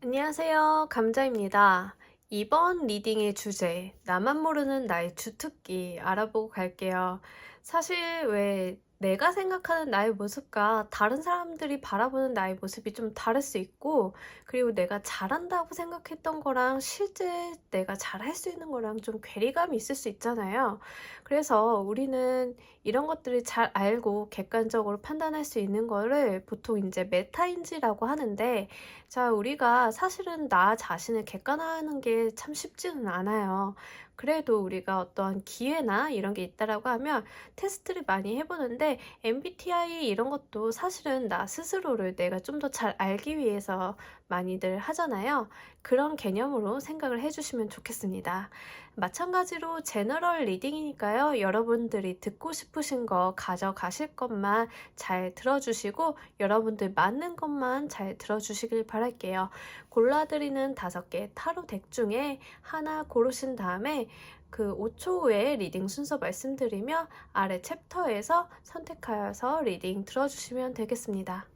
안녕하세요. 감자입니다. 이번 리딩의 주제, 나만 모르는 나의 주특기 알아보고 갈게요. 사실 왜 내가 생각하는 나의 모습과 다른 사람들이 바라보는 나의 모습이 좀 다를 수 있고, 그리고 내가 잘한다고 생각했던 거랑 실제 내가 잘할 수 있는 거랑 좀 괴리감이 있을 수 있잖아요. 그래서 우리는 이런 것들을 잘 알고 객관적으로 판단할 수 있는 거를 보통 이제 메타인지라고 하는데, 자, 우리가 사실은 나 자신을 객관화하는 게 참 쉽지는 않아요. 그래도 우리가 어떤 기회나 이런 게 있다라고 하면 테스트를 많이 해보는데, MBTI 이런 것도 사실은 나 스스로를 내가 좀 더 잘 알기 위해서 많이들 하잖아요. 그런 개념으로 생각을 해주시면 좋겠습니다. 마찬가지로 제너럴 리딩이니까요. 여러분들이 듣고 싶으신 거 가져가실 것만 잘 들어주시고, 여러분들 맞는 것만 잘 들어주시길 바랄게요. 골라드리는 5개 타로 덱 중에 하나 고르신 다음에 그 5초 후에 리딩 순서 말씀드리며 아래 챕터에서 선택하여서 리딩 들어주시면 되겠습니다.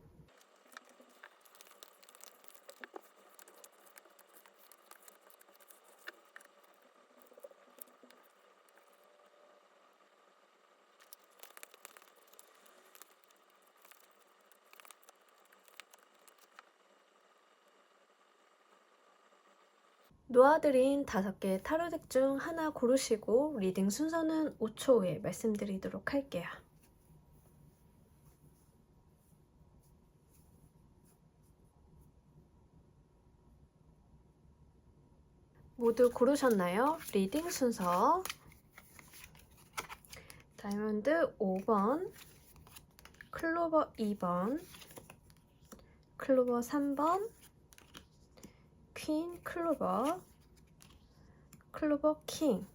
놓아드린 5개 타로 덱 중 하나 고르시고 리딩 순서는 5초 후에 말씀드리도록 할게요. 모두 고르셨나요? 리딩 순서 다이아몬드 5번, 클로버 2번, 클로버 3번, 퀸 클로버, 클로버 킹.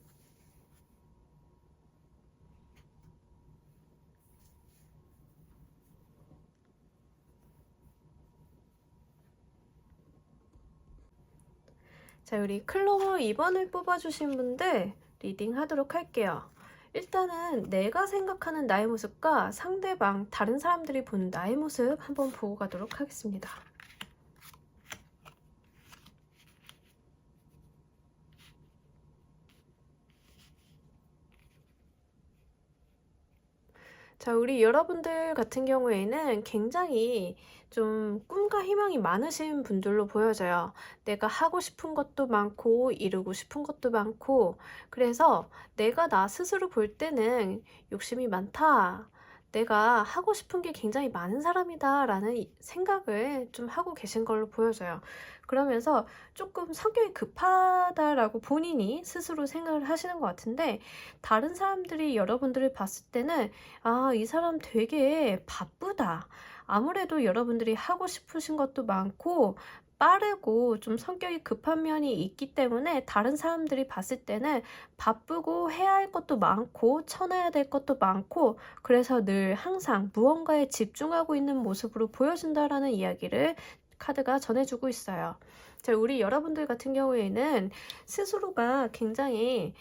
자, 우리 클로버 2번을 뽑아주신 분들 리딩 하도록 할게요. 일단은 내가 생각하는 나의 모습과 상대방, 다른 사람들이 보는 나의 모습 한번 보고 가도록 하겠습니다. 자, 우리 여러분들 같은 경우에는 굉장히 좀 꿈과 희망이 많으신 분들로 보여져요. 내가 하고 싶은 것도 많고, 이루고 싶은 것도 많고, 그래서 내가 나 스스로 볼 때는 욕심이 많다. 내가 하고 싶은 게 굉장히 많은 사람이다 라는 생각을 좀 하고 계신 걸로 보여져요. 그러면서 조금 성격이 급하다라고 본인이 스스로 생각을 하시는 것 같은데, 다른 사람들이 여러분들을 봤을 때는 아, 이 사람 되게 바쁘다. 아무래도 여러분들이 하고 싶으신 것도 많고 빠르고 좀 성격이 급한 면이 있기 때문에 다른 사람들이 봤을 때는 바쁘고 해야 할 것도 많고 쳐내야 될 것도 많고, 그래서 늘 항상 무언가에 집중하고 있는 모습으로 보여준다라는 이야기를 카드가 전해주고 있어요. 자, 우리 여러분들 같은 경우에는 스스로가 굉장히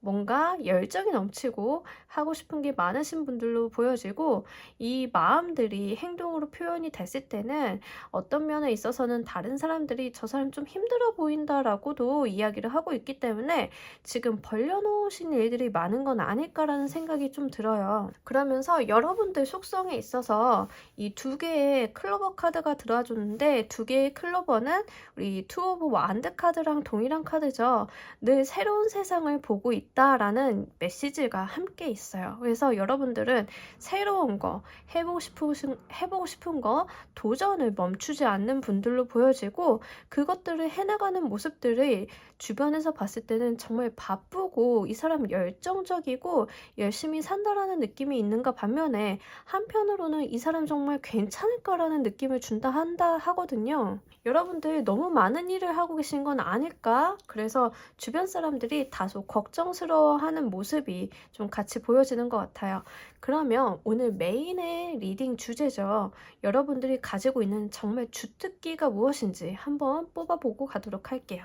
뭔가 열정이 넘치고 하고 싶은 게 많으신 분들로 보여지고, 이 마음들이 행동으로 표현이 됐을 때는 어떤 면에 있어서는 다른 사람들이 저 사람 좀 힘들어 보인다라고도 이야기를 하고 있기 때문에 지금 벌려놓으신 일들이 많은 건 아닐까라는 생각이 좀 들어요. 그러면서 여러분들 속성에 있어서 이 2개의 클로버 카드가 들어와줬는데, 2개의 클로버는 우리 투 오브 완드 카드랑 동일한 카드죠. 늘 새로운 세상을 보고 있다라는 메시지가 함께 있어요. 그래서 여러분들은 새로운 거, 해보고 싶은 거, 도전을 멈추지 않는 분들로 보여지고, 그것들을 해나가는 모습들을 주변에서 봤을 때는 정말 바쁘고 이 사람 열정적이고 열심히 산다라는 느낌이 있는가 반면에, 한편으로는 이 사람 정말 괜찮을까라는 느낌을 준다 한다 하거든요. 여러분들 너무 많은 일을 하고 계신 건 아닐까? 그래서 주변 사람들이 다소 걱정스러워하는 모습이 좀 같이 보여지는 것 같아요. 그러면 오늘 메인의 리딩 주제죠. 여러분들이 가지고 있는 정말 주특기가 무엇인지 한번 뽑아보고 가도록 할게요.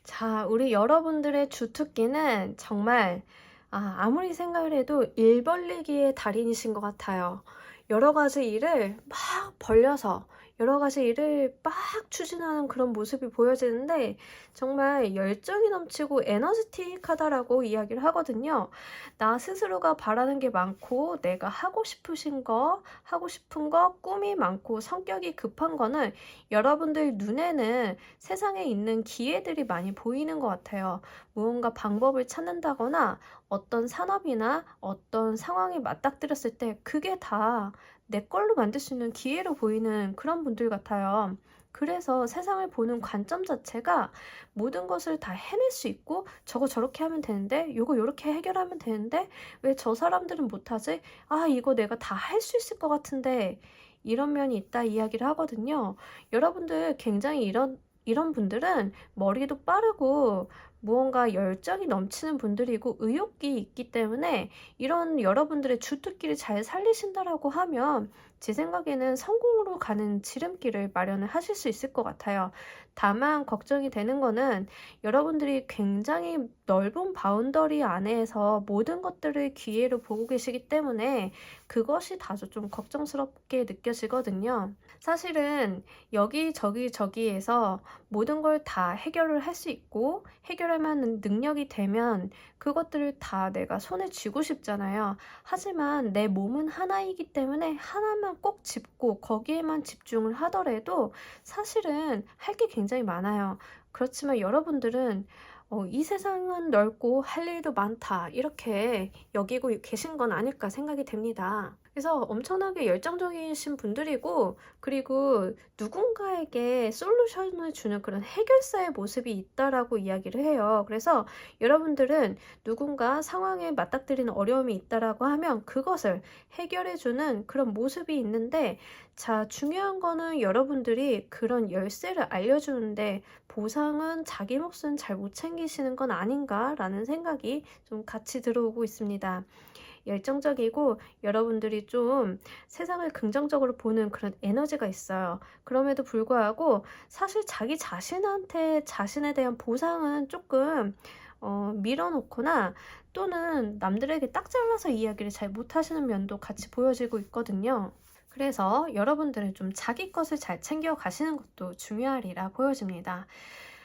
자, 우리 여러분들의 주특기는 정말 아무리 생각을 해도 일 벌리기의 달인이신 것 같아요. 여러 가지 일을 막 벌려서 여러 가지 일을 막 추진하는 그런 모습이 보여지는데 정말 열정이 넘치고 에너지틱하다라고 이야기를 하거든요. 나 스스로가 바라는 게 많고 내가 하고 싶은 거, 꿈이 많고 성격이 급한 거는 여러분들 눈에는 세상에 있는 기회들이 많이 보이는 것 같아요. 무언가 방법을 찾는다거나 어떤 산업이나 어떤 상황이 맞닥뜨렸을 때 그게 다 내 걸로 만들 수 있는 기회로 보이는 그런 분들 같아요. 그래서 세상을 보는 관점 자체가 모든 것을 다 해낼 수 있고 저거 저렇게 하면 되는데 요거 요렇게 해결하면 되는데 왜 저 사람들은 못하지? 아, 이거 내가 다 할 수 있을 것 같은데 이런 면이 있다 이야기를 하거든요. 여러분들 굉장히 이런 분들은 머리도 빠르고 무언가 열정이 넘치는 분들이고 의욕이 있기 때문에 이런 여러분들의 주특기를 잘 살리신다라고 하면 제 생각에는 성공으로 가는 지름길을 마련을 하실 수 있을 것 같아요. 다만 걱정이 되는 거는 여러분들이 굉장히 넓은 바운더리 안에서 모든 것들을 기회로 보고 계시기 때문에 그것이 다소 좀 걱정스럽게 느껴지거든요. 사실은 여기저기 저기에서 모든 걸 다 해결을 할 수 있고 해결할 만한 능력이 되면 그것들을 다 내가 손에 쥐고 싶잖아요. 하지만 내 몸은 하나이기 때문에 하나만 꼭 짚고 거기에만 집중을 하더라도 사실은 할 게 굉장히 많아요. 그렇지만 여러분들은 이 세상은 넓고 할 일도 많다 이렇게 여기고 계신 건 아닐까 생각이 됩니다. 그래서 엄청나게 열정적이신 분들이고 그리고 누군가에게 솔루션을 주는 그런 해결사의 모습이 있다라고 이야기를 해요. 그래서 여러분들은 누군가 상황에 맞닥뜨리는 어려움이 있다라고 하면 그것을 해결해주는 그런 모습이 있는데 자, 중요한 거는 여러분들이 그런 열쇠를 알려주는데 보상은 자기 몫은 잘 못 챙기시는 건 아닌가라는 생각이 좀 같이 들어오고 있습니다. 열정적이고 여러분들이 좀 세상을 긍정적으로 보는 그런 에너지가 있어요. 그럼에도 불구하고 사실 자기 자신한테 자신에 대한 보상은 조금 밀어놓거나 또는 남들에게 딱 잘라서 이야기를 잘 못하시는 면도 같이 보여지고 있거든요. 그래서 여러분들은 좀 자기 것을 잘 챙겨 가시는 것도 중요하리라 보여집니다.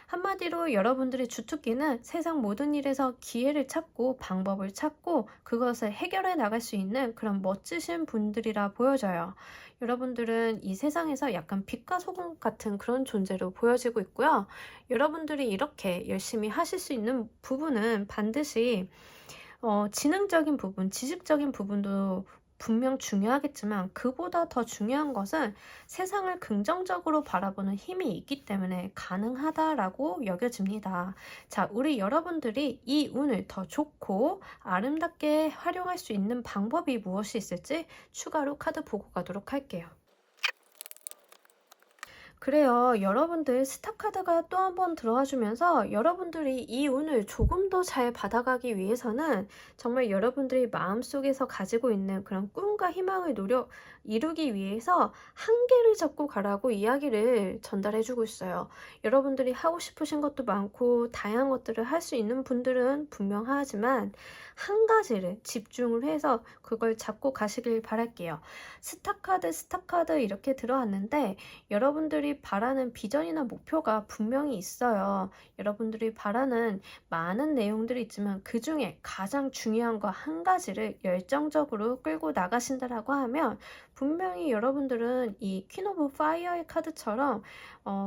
한마디로 여러분들의 주특기는 세상 모든 일에서 기회를 찾고 방법을 찾고 그것을 해결해 나갈 수 있는 그런 멋지신 분들이라 보여져요. 여러분들은 이 세상에서 약간 빛과 소금 같은 그런 존재로 보여지고 있고요. 여러분들이 이렇게 열심히 하실 수 있는 부분은 반드시 지능적인 부분, 지식적인 부분도 분명 중요하겠지만 그보다 더 중요한 것은 세상을 긍정적으로 바라보는 힘이 있기 때문에 가능하다라고 여겨집니다. 자, 우리 여러분들이 이 운을 더 좋고 아름답게 활용할 수 있는 방법이 무엇이 있을지 추가로 카드 보고 가도록 할게요. 그래요. 여러분들 스타카드가 또 한 번 들어와 주면서 여러분들이 이 운을 조금 더 잘 받아가기 위해서는 정말 여러분들이 마음속에서 가지고 있는 그런 꿈과 희망을 이루기 위해서 한계를 잡고 가라고 이야기를 전달해 주고 있어요. 여러분들이 하고 싶으신 것도 많고 다양한 것들을 할 수 있는 분들은 분명하지만 한 가지를 집중을 해서 그걸 잡고 가시길 바랄게요. 스타카드 이렇게 들어왔는데 여러분들이 바라는 비전이나 목표가 분명히 있어요. 여러분들이 바라는 많은 내용들이 있지만 그 중에 가장 중요한 거 한 가지를 열정적으로 끌고 나가신다라고 하면 분명히 여러분들은 이 퀸 오브 파이어의 카드처럼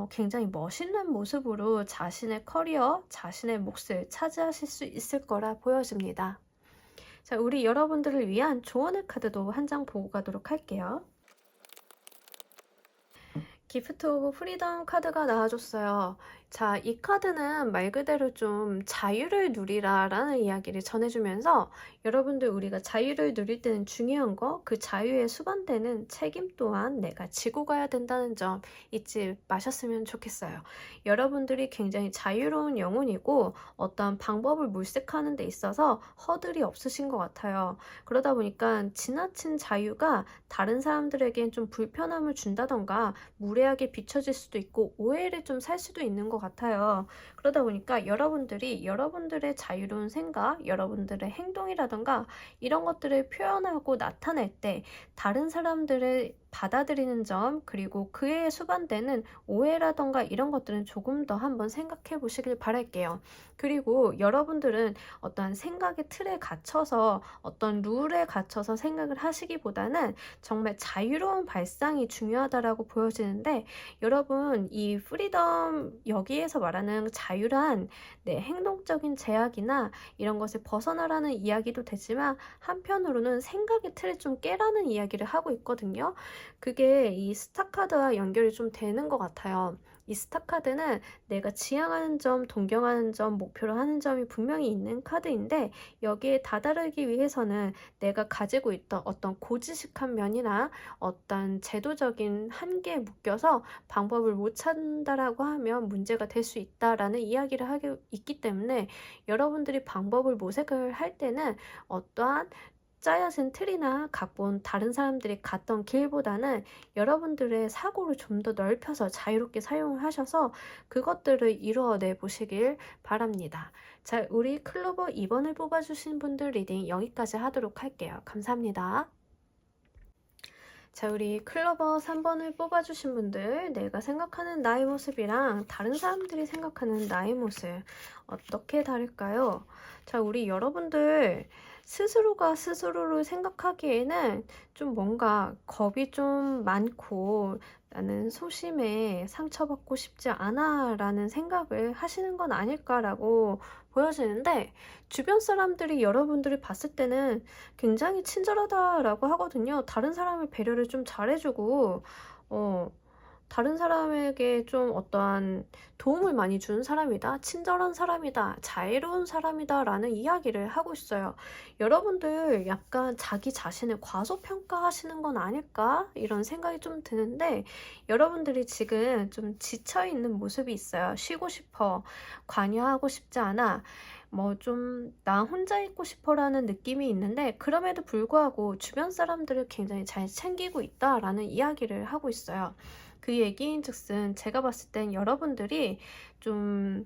굉장히 멋있는 모습으로 자신의 커리어, 자신의 몫을 차지하실 수 있을 거라 보여집니다. 자, 우리 여러분들을 위한 조언의 카드도 한 장 보고 가도록 할게요. 기프트 오브 프리덤 카드가 나와줬어요. 자, 이 카드는 말 그대로 좀 자유를 누리라 라는 이야기를 전해주면서 여러분들 우리가 자유를 누릴 때는 중요한 거 그 자유에 수반되는 책임 또한 내가 지고 가야 된다는 점 잊지 마셨으면 좋겠어요. 여러분들이 굉장히 자유로운 영혼이고 어떠한 방법을 물색하는 데 있어서 허들이 없으신 것 같아요. 그러다 보니까 지나친 자유가 다른 사람들에겐 좀 불편함을 준다던가 무례 무례하게 비춰질 수도 있고 오해를 좀 살 수도 있는 것 같아요. 그러다 보니까 여러분들이 여러분들의 자유로운 생각, 여러분들의 행동이라던가 이런 것들을 표현하고 나타낼 때 다른 사람들을 받아들이는 점, 그리고 그에 수반되는 오해라던가 이런 것들은 조금 더 한번 생각해 보시길 바랄게요. 그리고 여러분들은 어떠한 생각의 틀에 갇혀서 어떤 룰에 갇혀서 생각을 하시기보다는 정말 자유로운 발상이 중요하다라고 보여지는데, 여러분 이 프리덤, 여기에서 말하는 자유란 행동적인 제약이나 이런 것을 벗어나라는 이야기도 되지만 한편으로는 생각의 틀을 좀 깨라는 이야기를 하고 있거든요. 그게 이 스타카드와 연결이 좀 되는 것 같아요. 이 스타카드는 내가 지향하는 점, 동경하는 점, 목표로 하는 점이 분명히 있는 카드인데, 여기에 다다르기 위해서는 내가 가지고 있던 어떤 고지식한 면이나 어떤 제도적인 한계에 묶여서 방법을 못 찾는다라고 하면 문제가 될 수 있다라는 이야기를 하고 있기 때문에, 여러분들이 방법을 모색을 할 때는 어떠한 짜여진 틀이나 각본, 다른 사람들이 갔던 길보다는 여러분들의 사고를 좀 더 넓혀서 자유롭게 사용을 하셔서 그것들을 이루어내 보시길 바랍니다. 자, 우리 클로버 2번을 뽑아주신 분들 리딩 여기까지 하도록 할게요. 감사합니다. 자, 우리 클로버 3번을 뽑아주신 분들, 내가 생각하는 나의 모습이랑 다른 사람들이 생각하는 나의 모습 어떻게 다를까요? 자, 우리 여러분들 스스로가 스스로를 생각하기에는 좀 뭔가 겁이 좀 많고, 나는 소심해, 상처받고 싶지 않아 라는 생각을 하시는 건 아닐까라고 보여지는데, 주변 사람들이 여러분들을 봤을 때는 굉장히 친절하다라고 하거든요. 다른 사람을 배려를 좀 잘해주고, 다른 사람에게 좀 어떠한 도움을 많이 주는 사람이다, 친절한 사람이다, 자애로운 사람이다 라는 이야기를 하고 있어요. 여러분들 약간 자기 자신을 과소평가하시는 건 아닐까? 이런 생각이 좀 드는데, 여러분들이 지금 좀 지쳐있는 모습이 있어요. 쉬고 싶어, 관여하고 싶지 않아, 뭐 좀 나 혼자 있고 싶어라는 느낌이 있는데, 그럼에도 불구하고 주변 사람들을 굉장히 잘 챙기고 있다라는 이야기를 하고 있어요. 그 얘기인즉슨 제가 봤을 땐 여러분들이 좀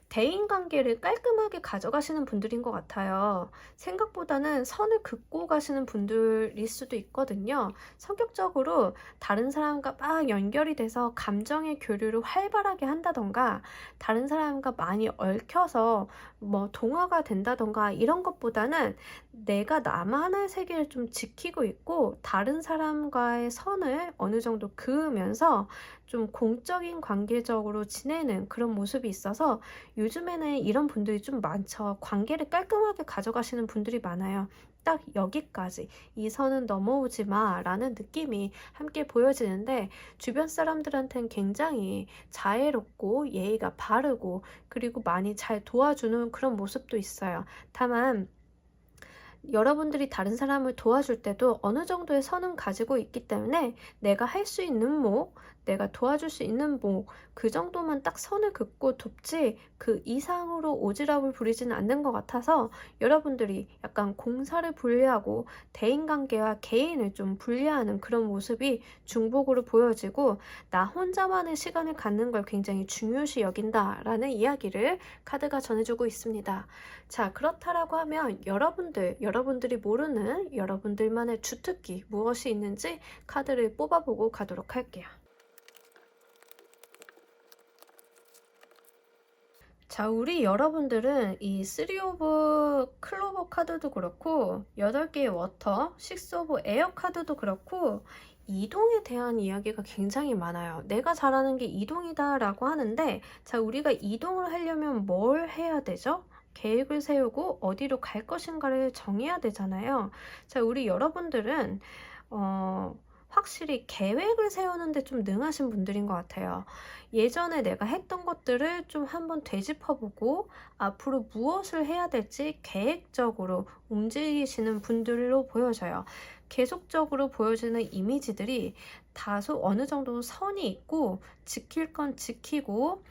대인관계를 깔끔하게 가져가시는 분들인 것 같아요. 생각보다는 선을 긋고 가시는 분들일 수도 있거든요. 성격적으로 다른 사람과 막 연결이 돼서 감정의 교류를 활발하게 한다던가, 다른 사람과 많이 얽혀서 뭐 동화가 된다던가 이런 것보다는 내가 나만의 세계를 좀 지키고 있고 다른 사람과의 선을 어느 정도 그으면서 좀 공적인 관계적으로 지내는 그런 모습이 있어서 요즘에는 이런 분들이 좀 많죠. 관계를 깔끔하게 가져가시는 분들이 많아요. 딱 여기까지, 이 선은 넘어오지 마 라는 느낌이 함께 보여지는데, 주변 사람들한테는 굉장히 자애롭고 예의가 바르고 그리고 많이 잘 도와주는 그런 모습도 있어요. 다만 여러분들이 다른 사람을 도와줄 때도 어느 정도의 선은 가지고 있기 때문에 내가 할 수 있는 목, 내가 도와줄 수 있는 목, 그 정도만 딱 선을 긋고 돕지 그 이상으로 오지랖을 부리지는 않는 것 같아서, 여러분들이 약간 공사를 분리하고 대인관계와 개인을 좀 분리하는 그런 모습이 중복으로 보여지고, 나 혼자만의 시간을 갖는 걸 굉장히 중요시 여긴다라는 이야기를 카드가 전해주고 있습니다. 자, 그렇다라고 하면 여러분들이 모르는 여러분들만의 주특기 무엇이 있는지 카드를 뽑아보고 가도록 할게요. 자, 우리 여러분들은 이 3 오브 클로버 카드도 그렇고 8개의 워터, 6 오브 에어 카드도 그렇고 이동에 대한 이야기가 굉장히 많아요. 내가 잘하는 게 이동이다 라고 하는데, 자, 우리가 이동을 하려면 뭘 해야 되죠? 계획을 세우고 어디로 갈 것인가를 정해야 되잖아요. 자, 우리 여러분들은 확실히 계획을 세우는데 좀 능하신 분들인 것 같아요. 예전에 내가 했던 것들을 좀 한번 되짚어보고 앞으로 무엇을 해야 될지 계획적으로 움직이시는 분들로 보여져요. 계속적으로 보여지는 이미지들이 다소 어느 정도 선이 있고, 지킬 건 지키고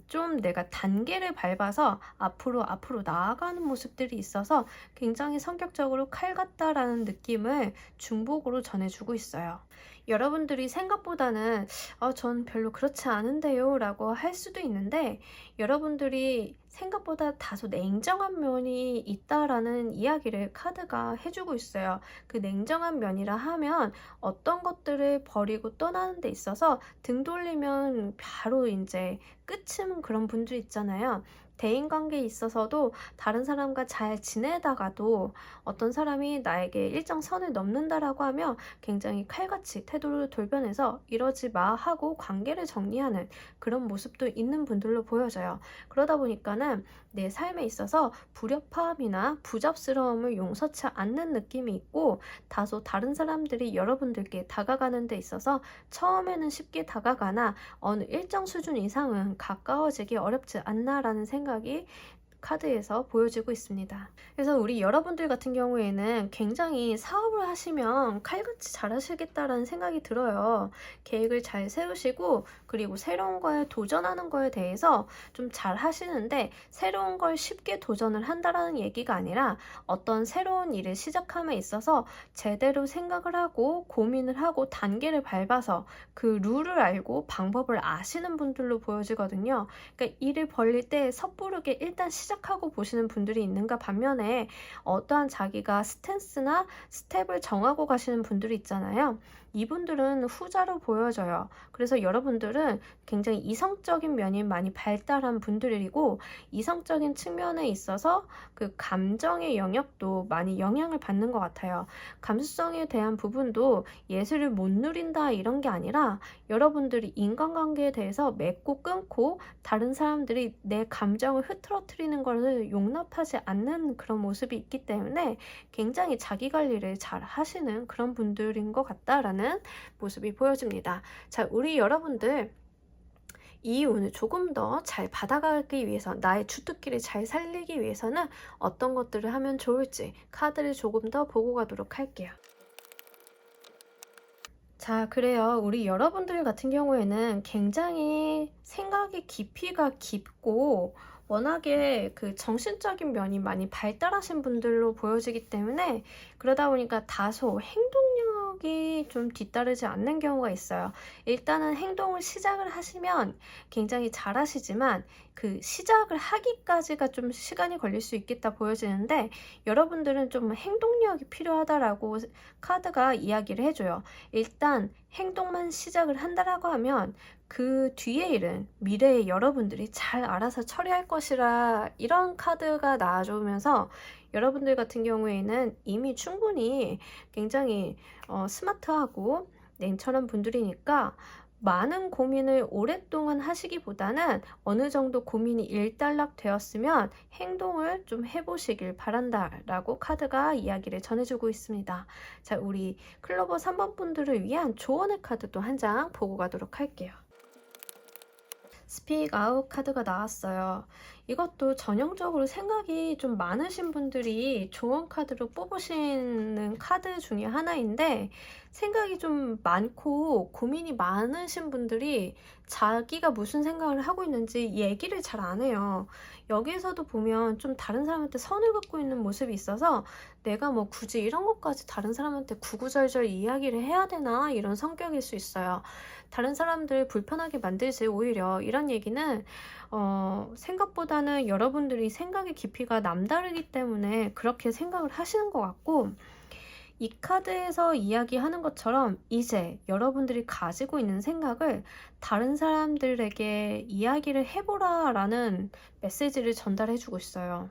좀 내가 단계를 밟아서 앞으로 나아가는 모습들이 있어서 굉장히 성격적으로 칼 같다라는 느낌을 중복으로 전해주고 있어요. 여러분들이 생각보다는 전 별로 그렇지 않은데요 라고 할 수도 있는데, 여러분들이 생각보다 다소 냉정한 면이 있다라는 이야기를 카드가 해주고 있어요. 그 냉정한 면이라 하면 어떤 것들을 버리고 떠나는 데 있어서 등 돌리면 바로 이제 끝은 그런 분들 있잖아요. 대인관계에 있어서도 다른 사람과 잘 지내다가도 어떤 사람이 나에게 일정 선을 넘는다라고 하면 굉장히 칼같이 태도를 돌변해서 이러지 마 하고 관계를 정리하는 그런 모습도 있는 분들로 보여져요. 그러다 보니까는 내 삶에 있어서 불협화음이나 부잡스러움을 용서치 않는 느낌이 있고, 다소 다른 사람들이 여러분들께 다가가는 데 있어서 처음에는 쉽게 다가가나 어느 일정 수준 이상은 가까워지기 어렵지 않나라는 생각이 카드에서 보여지고 있습니다. 그래서 우리 여러분들 같은 경우에는 굉장히 사업을 하시면 칼같이 잘 하시겠다라는 생각이 들어요. 계획을 잘 세우시고, 그리고 새로운 거에 도전하는 거에 대해서 좀 잘 하시는데, 새로운 걸 쉽게 도전을 한다라는 얘기가 아니라 어떤 새로운 일을 시작함에 있어서 제대로 생각을 하고 고민을 하고 단계를 밟아서 그 룰을 알고 방법을 아시는 분들로 보여지거든요. 그러니까 일을 벌릴 때 섣부르게 일단 시작하고 보시는 분들이 있는가 반면에, 어떠한 자기가 스탠스나 스텝을 정하고 가시는 분들이 있잖아요. 이분들은 후자로 보여져요. 그래서 여러분들은 굉장히 이성적인 면이 많이 발달한 분들이고, 이성적인 측면에 있어서 그 감정의 영역도 많이 영향을 받는 것 같아요. 감수성에 대한 부분도 예술을 못 누린다 이런 게 아니라, 여러분들이 인간관계에 대해서 맺고 끊고 다른 사람들이 내 감정을 흐트러뜨리는 것을 용납하지 않는 그런 모습이 있기 때문에 굉장히 자기 관리를 잘 하시는 그런 분들인 것 같다라는 모습이 보여집니다. 자, 우리 여러분들 이 운을 조금 더 잘 받아가기 위해서, 나의 주특기를 잘 살리기 위해서는 어떤 것들을 하면 좋을지 카드를 조금 더 보고 가도록 할게요. 자, 그래요. 우리 여러분들 같은 경우에는 굉장히 생각의 깊이가 깊고 워낙에 그 정신적인 면이 많이 발달하신 분들로 보여지기 때문에, 그러다 보니까 다소 행동력이 좀 뒤따르지 않는 경우가 있어요. 일단은 행동을 시작을 하시면 굉장히 잘 하시지만 그 시작을 하기까지가 좀 시간이 걸릴 수 있겠다 보여지는데, 여러분들은 좀 행동력이 필요하다라고 카드가 이야기를 해줘요. 일단 행동만 시작을 한다라고 하면 그 뒤에 일은 미래의 여러분들이 잘 알아서 처리할 것이라, 이런 카드가 나와주면서 여러분들 같은 경우에는 이미 충분히 굉장히 스마트하고 냉철한 분들이니까 많은 고민을 오랫동안 하시기보다는 어느 정도 고민이 일단락 되었으면 행동을 좀 해보시길 바란다 라고 카드가 이야기를 전해주고 있습니다. 자, 우리 클로버 3번 분들을 위한 조언의 카드도 한 장 보고 가도록 할게요. 스픽 아웃 카드가 나왔어요. 이것도 전형적으로 생각이 좀 많으신 분들이 조언 카드로 뽑으시는 카드 중에 하나인데, 생각이 좀 많고 고민이 많으신 분들이 자기가 무슨 생각을 하고 있는지 얘기를 잘 안 해요. 여기에서도 보면 좀 다른 사람한테 선을 긋고 있는 모습이 있어서, 내가 뭐 굳이 이런 것까지 다른 사람한테 구구절절 이야기를 해야 되나 이런 성격일 수 있어요. 다른 사람들 불편하게 만들지, 오히려 이런 얘기는 생각보다는 여러분들이 생각의 깊이가 남다르기 때문에 그렇게 생각을 하시는 것 같고, 이 카드에서 이야기하는 것처럼 이제 여러분들이 가지고 있는 생각을 다른 사람들에게 이야기를 해보라 라는 메시지를 전달해주고 있어요.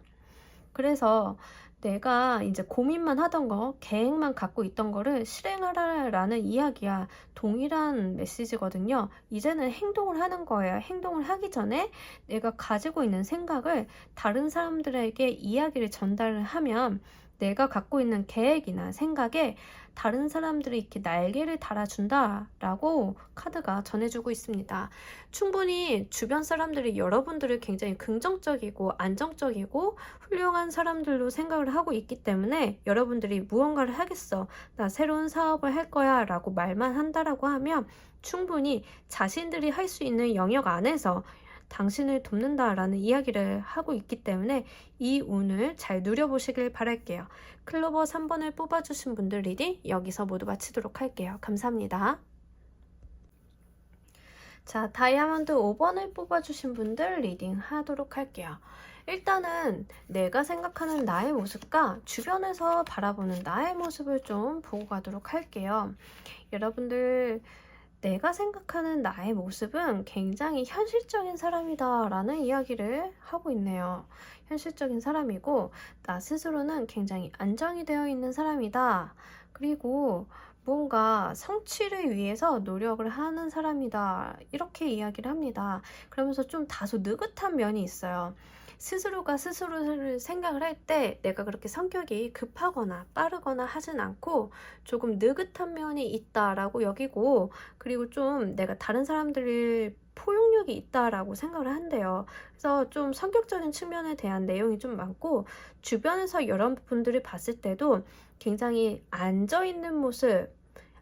그래서 내가 이제 고민만 하던 거, 계획만 갖고 있던 거를 실행하라라는 이야기야 동일한 메시지거든요. 이제는 행동을 하는 거예요. 행동을 하기 전에 내가 가지고 있는 생각을 다른 사람들에게 이야기를 전달을 하면 내가 갖고 있는 계획이나 생각에 다른 사람들이 이렇게 날개를 달아준다라고 카드가 전해주고 있습니다. 충분히 주변 사람들이 여러분들을 굉장히 긍정적이고 안정적이고 훌륭한 사람들로 생각을 하고 있기 때문에, 여러분들이 무언가를 하겠어, 나 새로운 사업을 할 거야 라고 말만 한다라고 하면 충분히 자신들이 할 수 있는 영역 안에서 당신을 돕는다라는 이야기를 하고 있기 때문에 이 운을 잘 누려보시길 바랄게요. 클로버 3번을 뽑아주신 분들 리딩 여기서 모두 마치도록 할게요. 감사합니다. 자, 다이아몬드 5번을 뽑아주신 분들 리딩 하도록 할게요. 일단은 내가 생각하는 나의 모습과 주변에서 바라보는 나의 모습을 좀 보고 가도록 할게요. 여러분들, 내가 생각하는 나의 모습은 굉장히 현실적인 사람이다 라는 이야기를 하고 있네요. 현실적인 사람이고 나 스스로는 굉장히 안정이 되어 있는 사람이다. 그리고 뭔가 성취를 위해서 노력을 하는 사람이다. 이렇게 이야기를 합니다. 그러면서 좀 다소 느긋한 면이 있어요. 스스로가 스스로를 생각을 할 때 내가 그렇게 성격이 급하거나 빠르거나 하진 않고 조금 느긋한 면이 있다라고 여기고, 그리고 좀 내가 다른 사람들을 포용력이 있다라고 생각을 한대요. 그래서 좀 성격적인 측면에 대한 내용이 좀 많고, 주변에서 여러분들이 봤을 때도 굉장히 앉아있는 모습,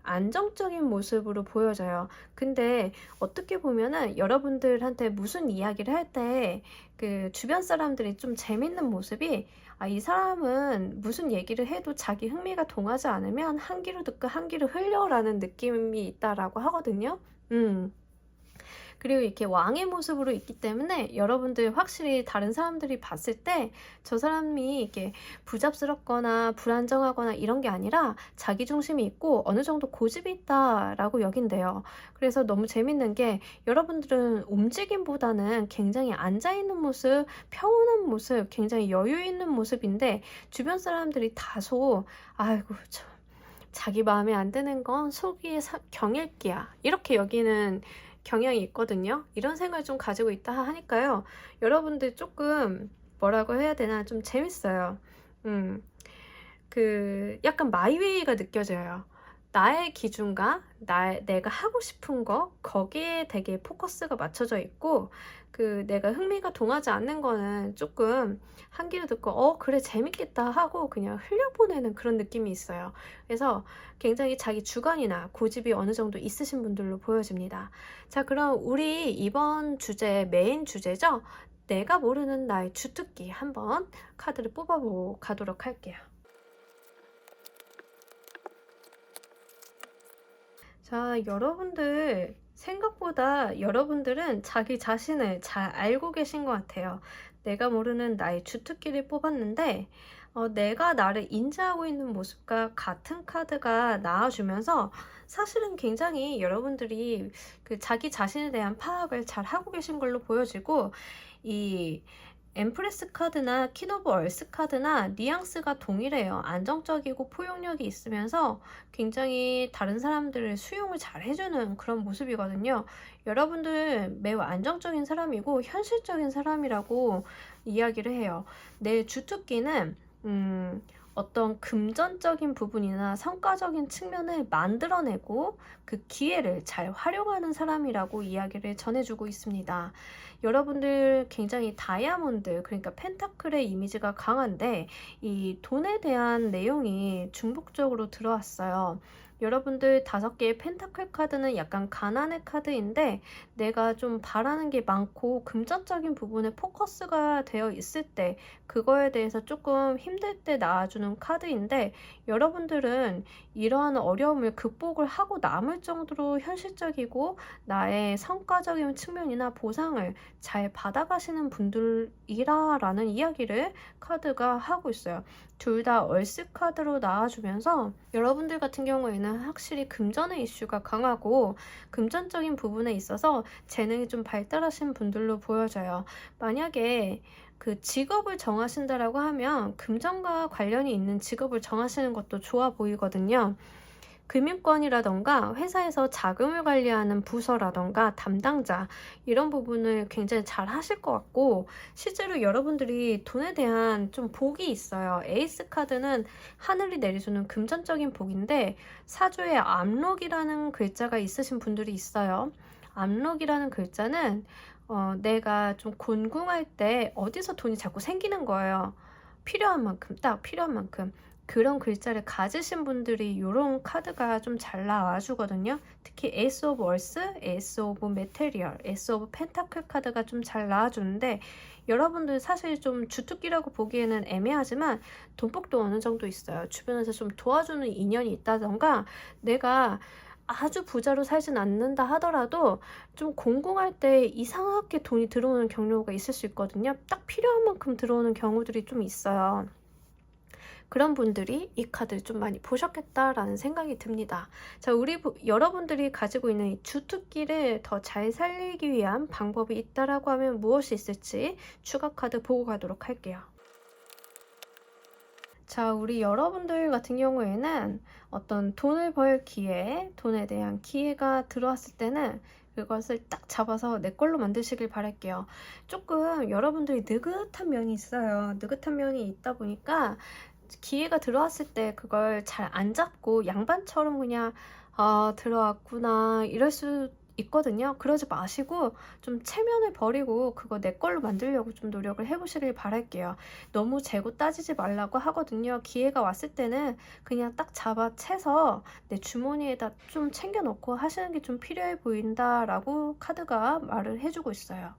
안정적인 모습으로 보여져요. 근데 어떻게 보면은 여러분들한테 무슨 이야기를 할 때 그 주변 사람들이 좀 재밌는 모습이, 이 사람은 무슨 얘기를 해도 자기 흥미가 동하지 않으면 한 귀로 듣고 한 귀로 흘려라는 느낌이 있다라고 하거든요. 그리고 이렇게 왕의 모습으로 있기 때문에 여러분들 확실히 다른 사람들이 봤을 때 저 사람이 이렇게 부잡스럽거나 불안정하거나 이런 게 아니라 자기중심이 있고 어느 정도 고집이 있다라고 여긴대요. 그래서 너무 재밌는 게 여러분들은 움직임보다는 굉장히 앉아있는 모습, 평온한 모습, 굉장히 여유 있는 모습인데 주변 사람들이 다소 아이고 참 자기 마음에 안 드는 건 속이의 경일기야 이렇게 여기는 경향이 있거든요. 이런 생각을 좀 가지고 있다 하니까요. 여러분들 조금 뭐라고 해야 되나 좀 재밌어요. 약간 마이웨이가 느껴져요. 나의 기준과 내가 하고 싶은 거 거기에 되게 포커스가 맞춰져 있고, 내가 흥미가 동하지 않는 거는 조금 한 귀로 듣고 그래 재밌겠다 하고 그냥 흘려보내는 그런 느낌이 있어요. 그래서 굉장히 자기 주관이나 고집이 어느 정도 있으신 분들로 보여집니다. 자, 그럼 우리 이번 주제 메인 주제죠. 내가 모르는 나의 주특기 한번 카드를 뽑아보고 가도록 할게요. 자, 여러분들 생각보다 여러분들은 자기 자신을 잘 알고 계신 것 같아요. 내가 모르는 나의 주특기를 뽑았는데 내가 나를 인지하고 있는 모습과 같은 카드가 나와주면서 사실은 굉장히 여러분들이 자기 자신에 대한 파악을 잘 하고 계신 걸로 보여지고, 이 엠프레스 카드나 퀸 오브 얼스 카드나 뉘앙스가 동일해요. 안정적이고 포용력이 있으면서 굉장히 다른 사람들을 수용을 잘 해주는 그런 모습이거든요. 여러분들 매우 안정적인 사람이고 현실적인 사람이라고 이야기를 해요. 내 주특기는 어떤 금전적인 부분이나 성과적인 측면을 만들어내고 그 기회를 잘 활용하는 사람이라고 이야기를 전해주고 있습니다. 여러분들 굉장히 다이아몬드, 그러니까 펜타클의 이미지가 강한데 이 돈에 대한 내용이 중복적으로 들어왔어요. 여러분들 5개의 펜타클 카드는 약간 가난의 카드인데 내가 좀 바라는 게 많고 금전적인 부분에 포커스가 되어 있을 때 그거에 대해서 조금 힘들 때 나와주는 카드인데, 여러분들은 이러한 어려움을 극복을 하고 남을 정도로 현실적이고 나의 성과적인 측면이나 보상을 잘 받아가시는 분들이라는 이야기를 카드가 하고 있어요. 둘 다 얼스 카드로 나와주면서 여러분들 같은 경우에는 확실히 금전의 이슈가 강하고 금전적인 부분에 있어서 재능이 좀 발달하신 분들로 보여져요. 만약에 직업을 정하신다라고 하면 금전과 관련이 있는 직업을 정하시는 것도 좋아 보이거든요. 금융권이라던가 회사에서 자금을 관리하는 부서라던가 담당자, 이런 부분을 굉장히 잘 하실 것 같고, 실제로 여러분들이 돈에 대한 좀 복이 있어요. 에이스 카드는 하늘이 내려주는 금전적인 복인데 사주에 암록이라는 글자가 있으신 분들이 있어요. 암록이라는 글자는 내가 좀 곤궁할 때 어디서 돈이 자꾸 생기는 거예요. 필요한 만큼, 딱 필요한 만큼. 그런 글자를 가지신 분들이 요런 카드가 좀 잘 나와 주거든요. 특히 에이스 오브 월스, 에이스 오브 메테리얼, 에이스 오브 펜타클 카드가 좀 잘 나와 주는데, 여러분들 사실 좀 주특기라고 보기에는 애매하지만 돈복도 어느 정도 있어요. 주변에서 좀 도와주는 인연이 있다던가, 내가 아주 부자로 살진 않는다 하더라도 좀 공공할 때 이상하게 돈이 들어오는 경로가 있을 수 있거든요. 딱 필요한 만큼 들어오는 경우들이 좀 있어요. 그런 분들이 이 카드를 좀 많이 보셨겠다라는 생각이 듭니다. 자, 여러분들이 가지고 있는 이 주특기를 더 잘 살리기 위한 방법이 있다라고 하면 무엇이 있을지 추가 카드 보고 가도록 할게요. 자, 우리 여러분들 같은 경우에는 어떤 돈을 벌 기회, 돈에 대한 기회가 들어왔을 때는 그것을 딱 잡아서 내 걸로 만드시길 바랄게요. 조금 여러분들이 느긋한 면이 있어요. 느긋한 면이 있다 보니까 기회가 들어왔을 때 그걸 잘 안 잡고 양반처럼 그냥 들어왔구나 이럴 수 있거든요. 그러지 마시고 좀 체면을 버리고 그거 내 걸로 만들려고 좀 노력을 해보시길 바랄게요. 너무 재고 따지지 말라고 하거든요. 기회가 왔을 때는 그냥 딱 잡아채서 내 주머니에다 좀 챙겨놓고 하시는 게 좀 필요해 보인다라고 카드가 말을 해주고 있어요.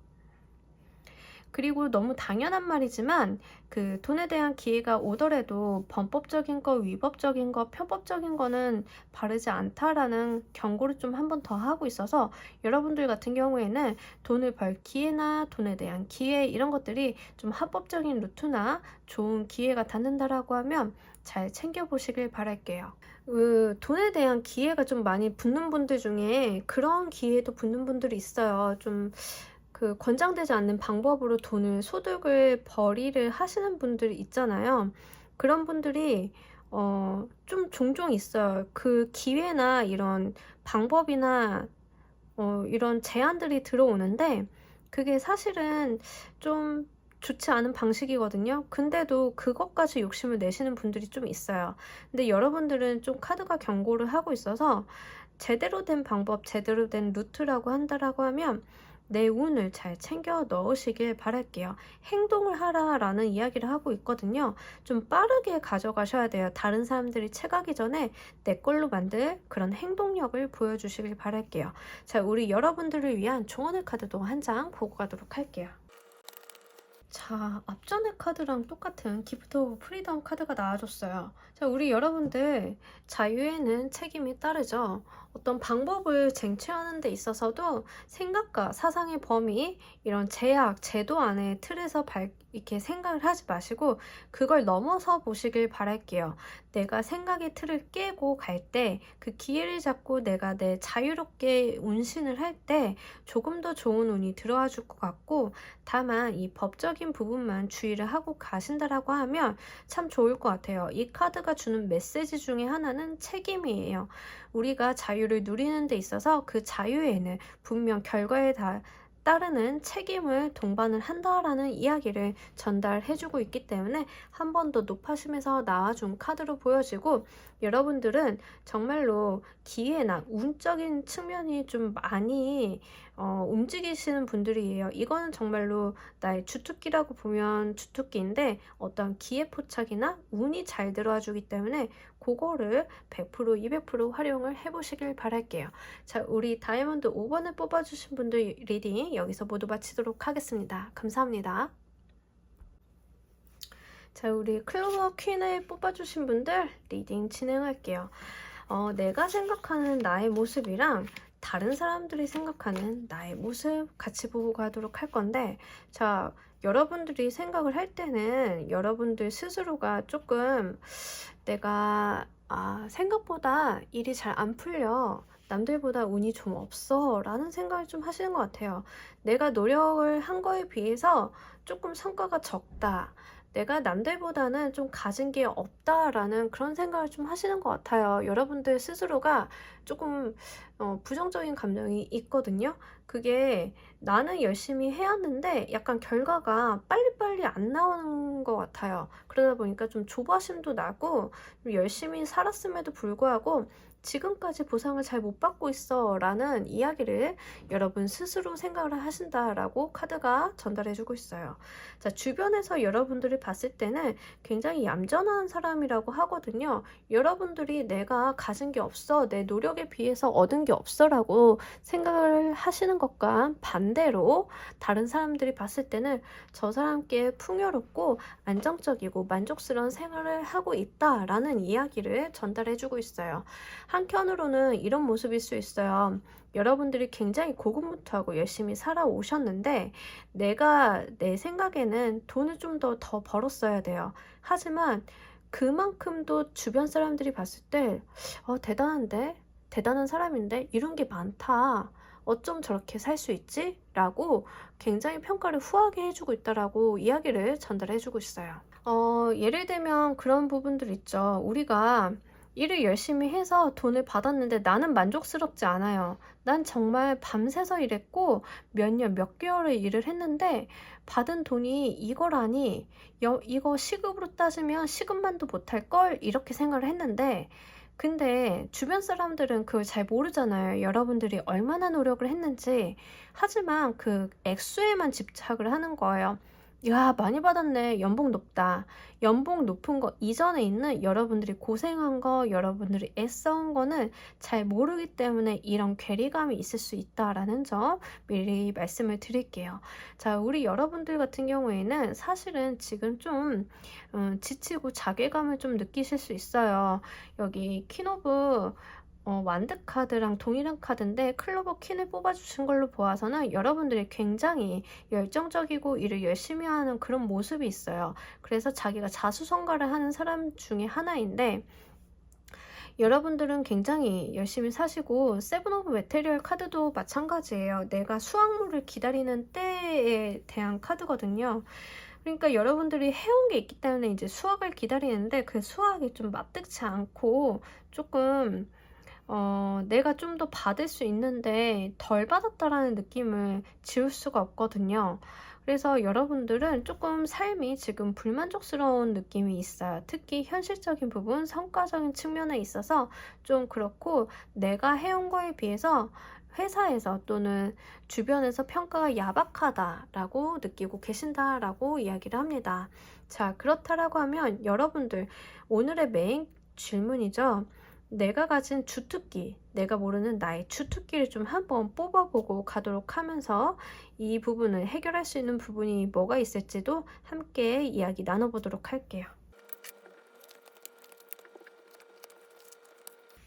그리고 너무 당연한 말이지만 그 돈에 대한 기회가 오더라도 범법적인 거, 위법적인 거, 편법적인 거는 바르지 않다라는 경고를 좀 한 번 더 하고 있어서, 여러분들 같은 경우에는 돈을 벌 기회나 돈에 대한 기회 이런 것들이 좀 합법적인 루트나 좋은 기회가 닿는다라고 하면 잘 챙겨보시길 바랄게요. 돈에 대한 기회가 좀 많이 붙는 분들 중에 그런 기회도 붙는 분들이 있어요. 좀 권장되지 않는 방법으로 소득을 벌이를 하시는 분들이 있잖아요. 그런 분들이 좀 종종 있어요. 그 기회나 이런 방법이나 이런 제안들이 들어오는데, 그게 사실은 좀 좋지 않은 방식이거든요. 근데도 그것까지 욕심을 내시는 분들이 좀 있어요. 근데 여러분들은 좀 카드가 경고를 하고 있어서 제대로 된 방법, 제대로 된 루트라고 한다라고 하면 내 운을 잘 챙겨 넣으시길 바랄게요. 행동을 하라라는 이야기를 하고 있거든요. 좀 빠르게 가져가셔야 돼요. 다른 사람들이 채가기 전에 내 걸로 만들 그런 행동력을 보여주시길 바랄게요. 자, 우리 여러분들을 위한 조언의 카드도 한 장 보고 가도록 할게요. 자, 앞전의 카드랑 똑같은 기프트 오브 프리덤 카드가 나와줬어요. 자, 우리 여러분들 자유에는 책임이 따르죠. 어떤 방법을 쟁취하는 데 있어서도 생각과 사상의 범위, 이런 제약, 제도 안에 틀에서 이렇게 생각을 하지 마시고 그걸 넘어서 보시길 바랄게요. 내가 생각의 틀을 깨고 갈 때, 그 기회를 잡고 내가 내 자유롭게 운신을 할 때 조금 더 좋은 운이 들어와 줄 것 같고, 다만 이 법적인 부분만 주의를 하고 가신다라고 하면 참 좋을 것 같아요. 이 카드가 주는 메시지 중에 하나는 책임이에요. 우리가 자유를 누리는 데 있어서 그 자유에는 분명 결과에 따르는 책임을 동반을 한다라는 이야기를 전달해주고 있기 때문에 한 번 더 높아심에서 나와준 카드로 보여지고, 여러분들은 정말로 기회나 운적인 측면이 좀 많이 움직이시는 분들이에요. 이거는 정말로 나의 주특기라고 보면 주특기인데, 어떤 기회 포착이나 운이 잘 들어와 주기 때문에 그거를 100%, 200% 활용을 해보시길 바랄게요. 자, 우리 다이아몬드 5번을 뽑아주신 분들 리딩 여기서 모두 마치도록 하겠습니다. 감사합니다. 자, 우리 클로버 퀸을 뽑아주신 분들 리딩 진행할게요. 내가 생각하는 나의 모습이랑 다른 사람들이 생각하는 나의 모습 같이 보고 가도록 할 건데, 자, 여러분들이 생각을 할 때는 여러분들 스스로가 조금 내가 생각보다 일이 잘 안 풀려, 남들보다 운이 좀 없어 라는 생각을 좀 하시는 것 같아요. 내가 노력을 한 거에 비해서 조금 성과가 적다, 내가 남들보다는 좀 가진 게 없다라는 그런 생각을 좀 하시는 것 같아요. 여러분들 스스로가 조금 부정적인 감정이 있거든요. 그게 나는 열심히 해왔는데 약간 결과가 빨리빨리 안 나오는 것 같아요. 그러다 보니까 좀 조바심도 나고, 좀 열심히 살았음에도 불구하고 지금까지 보상을 잘 못 받고 있어 라는 이야기를 여러분 스스로 생각을 하신다라고 카드가 전달해 주고 있어요. 자, 주변에서 여러분들이 봤을 때는 굉장히 얌전한 사람이라고 하거든요. 여러분들이 내가 가진 게 없어, 내 노력에 비해서 얻은 게 없어 라고 생각을 하시는 것과 반대로 다른 사람들이 봤을 때는 저 사람께 풍요롭고 안정적이고 만족스러운 생활을 하고 있다라는 이야기를 전달해 주고 있어요. 한편으로는 이런 모습일 수 있어요. 여러분들이 굉장히 고군분투하고 열심히 살아오셨는데 내가 내 생각에는 돈을 좀 더 벌었어야 돼요. 하지만 그만큼도 주변 사람들이 봤을 때 대단한데? 대단한 사람인데? 이런 게 많다. 어쩜 저렇게 살 수 있지? 라고 굉장히 평가를 후하게 해주고 있다라고 이야기를 전달해주고 있어요. 예를 들면 그런 부분들 있죠. 우리가 일을 열심히 해서 돈을 받았는데 나는 만족스럽지 않아요. 난 정말 밤새서 일했고 몇 년, 몇 개월을 일을 했는데 받은 돈이 이거라니 이거 시급으로 따지면 시급만도 못할 걸 이렇게 생각을 했는데 근데 주변 사람들은 그걸 잘 모르잖아요. 여러분들이 얼마나 노력을 했는지. 하지만 그 액수에만 집착을 하는 거예요. 야, 많이 받았네. 연봉 높다. 연봉 높은 거 이전에 있는 여러분들이 고생한 거, 여러분들이 애써온 거는 잘 모르기 때문에 이런 괴리감이 있을 수 있다라는 점 미리 말씀을 드릴게요. 자, 우리 여러분들 같은 경우에는 사실은 지금 좀 지치고 자괴감을 좀 느끼실 수 있어요. 여기 퀸 오브 완드 카드랑 동일한 카드인데 클로버 퀸을 뽑아주신 걸로 보아서는 여러분들이 굉장히 열정적이고 일을 열심히 하는 그런 모습이 있어요. 그래서 자기가 자수성가를 하는 사람 중에 하나인데 여러분들은 굉장히 열심히 사시고 세븐 오브 메테리얼 카드도 마찬가지예요. 내가 수확물을 기다리는 때에 대한 카드거든요. 그러니까 여러분들이 해온 게 있기 때문에 이제 수확을 기다리는데 그 수확이 좀 마뜩치 않고 조금 내가 좀 더 받을 수 있는데 덜 받았다라는 느낌을 지울 수가 없거든요. 그래서 여러분들은 조금 삶이 지금 불만족스러운 느낌이 있어요. 특히 현실적인 부분, 성과적인 측면에 있어서 좀 그렇고 내가 해온 거에 비해서 회사에서 또는 주변에서 평가가 야박하다라고 느끼고 계신다라고 이야기를 합니다. 자, 그렇다라고 하면 여러분들 오늘의 메인 질문이죠. 내가 가진 주특기, 내가 모르는 나의 주특기를 좀 한번 뽑아보고 가도록 하면서 이 부분을 해결할 수 있는 부분이 뭐가 있을지도 함께 이야기 나눠보도록 할게요.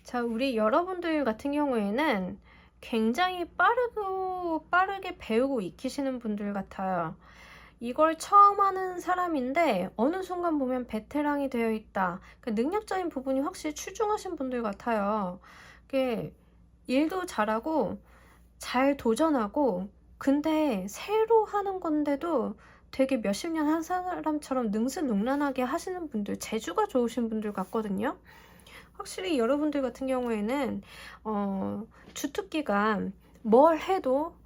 자, 우리 여러분들 같은 경우에는 굉장히 빠르게 배우고 익히시는 분들 같아요. 이걸 처음 하는 사람인데 어느 순간 보면 베테랑이 되어 있다. 그 능력적인 부분이 확실히 출중하신 분들 같아요. 그게 일도 잘하고 잘 도전하고 근데 새로 하는 건데도 되게 몇십 년 한 사람처럼 능수능란하게 하시는 분들, 재주가 좋으신 분들 같거든요. 확실히 여러분들 같은 경우에는 주특기가 뭘 해도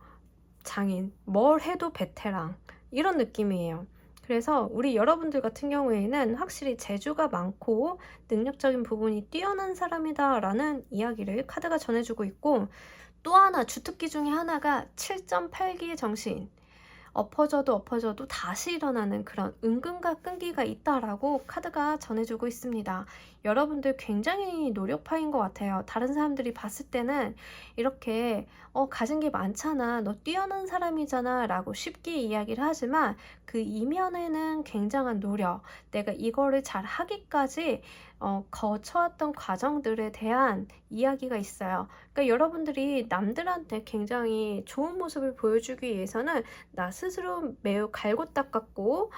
장인, 뭘 해도 베테랑 이런 느낌이에요. 그래서 우리 여러분들 같은 경우에는 확실히 재주가 많고 능력적인 부분이 뛰어난 사람이다 라는 이야기를 카드가 전해주고 있고 또 하나 주특기 중에 하나가 7.8기의 정신, 엎어져도 다시 일어나는 그런 은근과 끈기가 있다라고 카드가 전해주고 있습니다. 여러분들 굉장히 노력파인 것 같아요. 다른 사람들이 봤을 때는 이렇게 가진 게 많잖아, 너 뛰어난 사람이잖아 라고 쉽게 이야기를 하지만 그 이면에는 굉장한 노력, 내가 이거를 잘 하기까지 거쳐왔던 과정들에 대한 이야기가 있어요. 그러니까 여러분들이 남들한테 굉장히 좋은 모습을 보여주기 위해서는 나 스스로 매우 갈고 닦았고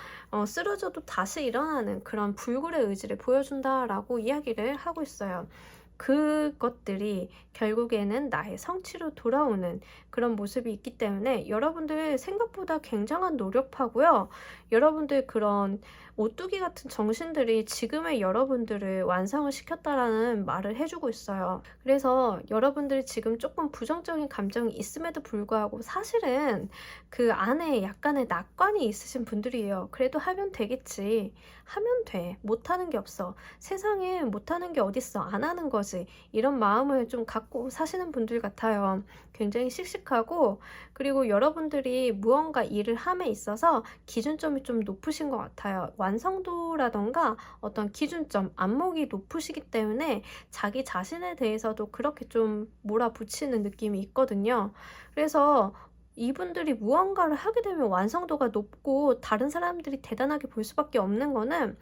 쓰러져도 다시 일어나는 그런 불굴의 의지를 보여준다라고 이야기를 하고 있어요. 그것들이 결국에는 나의 성취로 돌아오는 그런 모습이 있기 때문에 여러분들 생각보다 굉장한 노력하고요. 여러분들 그런 오뚜기 같은 정신들이 지금의 여러분들을 완성을 시켰다라는 말을 해주고 있어요. 그래서 여러분들이 지금 조금 부정적인 감정이 있음에도 불구하고 사실은 그 안에 약간의 낙관이 있으신 분들이에요. 그래도 하면 되겠지. 하면 돼. 못하는 게 없어. 세상에 못하는 게 어딨어. 안 하는 거지. 거지. 이런 마음을 좀 갖고 사시는 분들 같아요. 굉장히 씩씩하고, 그리고 여러분들이 무언가 일을 함에 있어서 기준점이 좀 높으신 것 같아요. 완성도라던가 어떤 기준점, 안목이 높으시기 때문에 자기 자신에 대해서도 그렇게 좀 몰아붙이는 느낌이 있거든요. 그래서 이분들이 무언가를 하게 되면 완성도가 높고 다른 사람들이 대단하게 볼 수밖에 없는 거는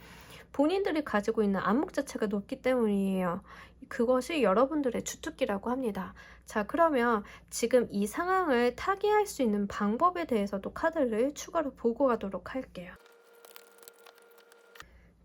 본인들이 가지고 있는 안목 자체가 높기 때문이에요. 그것이 여러분들의 주특기라고 합니다. 자, 그러면 지금 이 상황을 타개할 수 있는 방법에 대해서도 카드를 추가로 보고 가도록 할게요.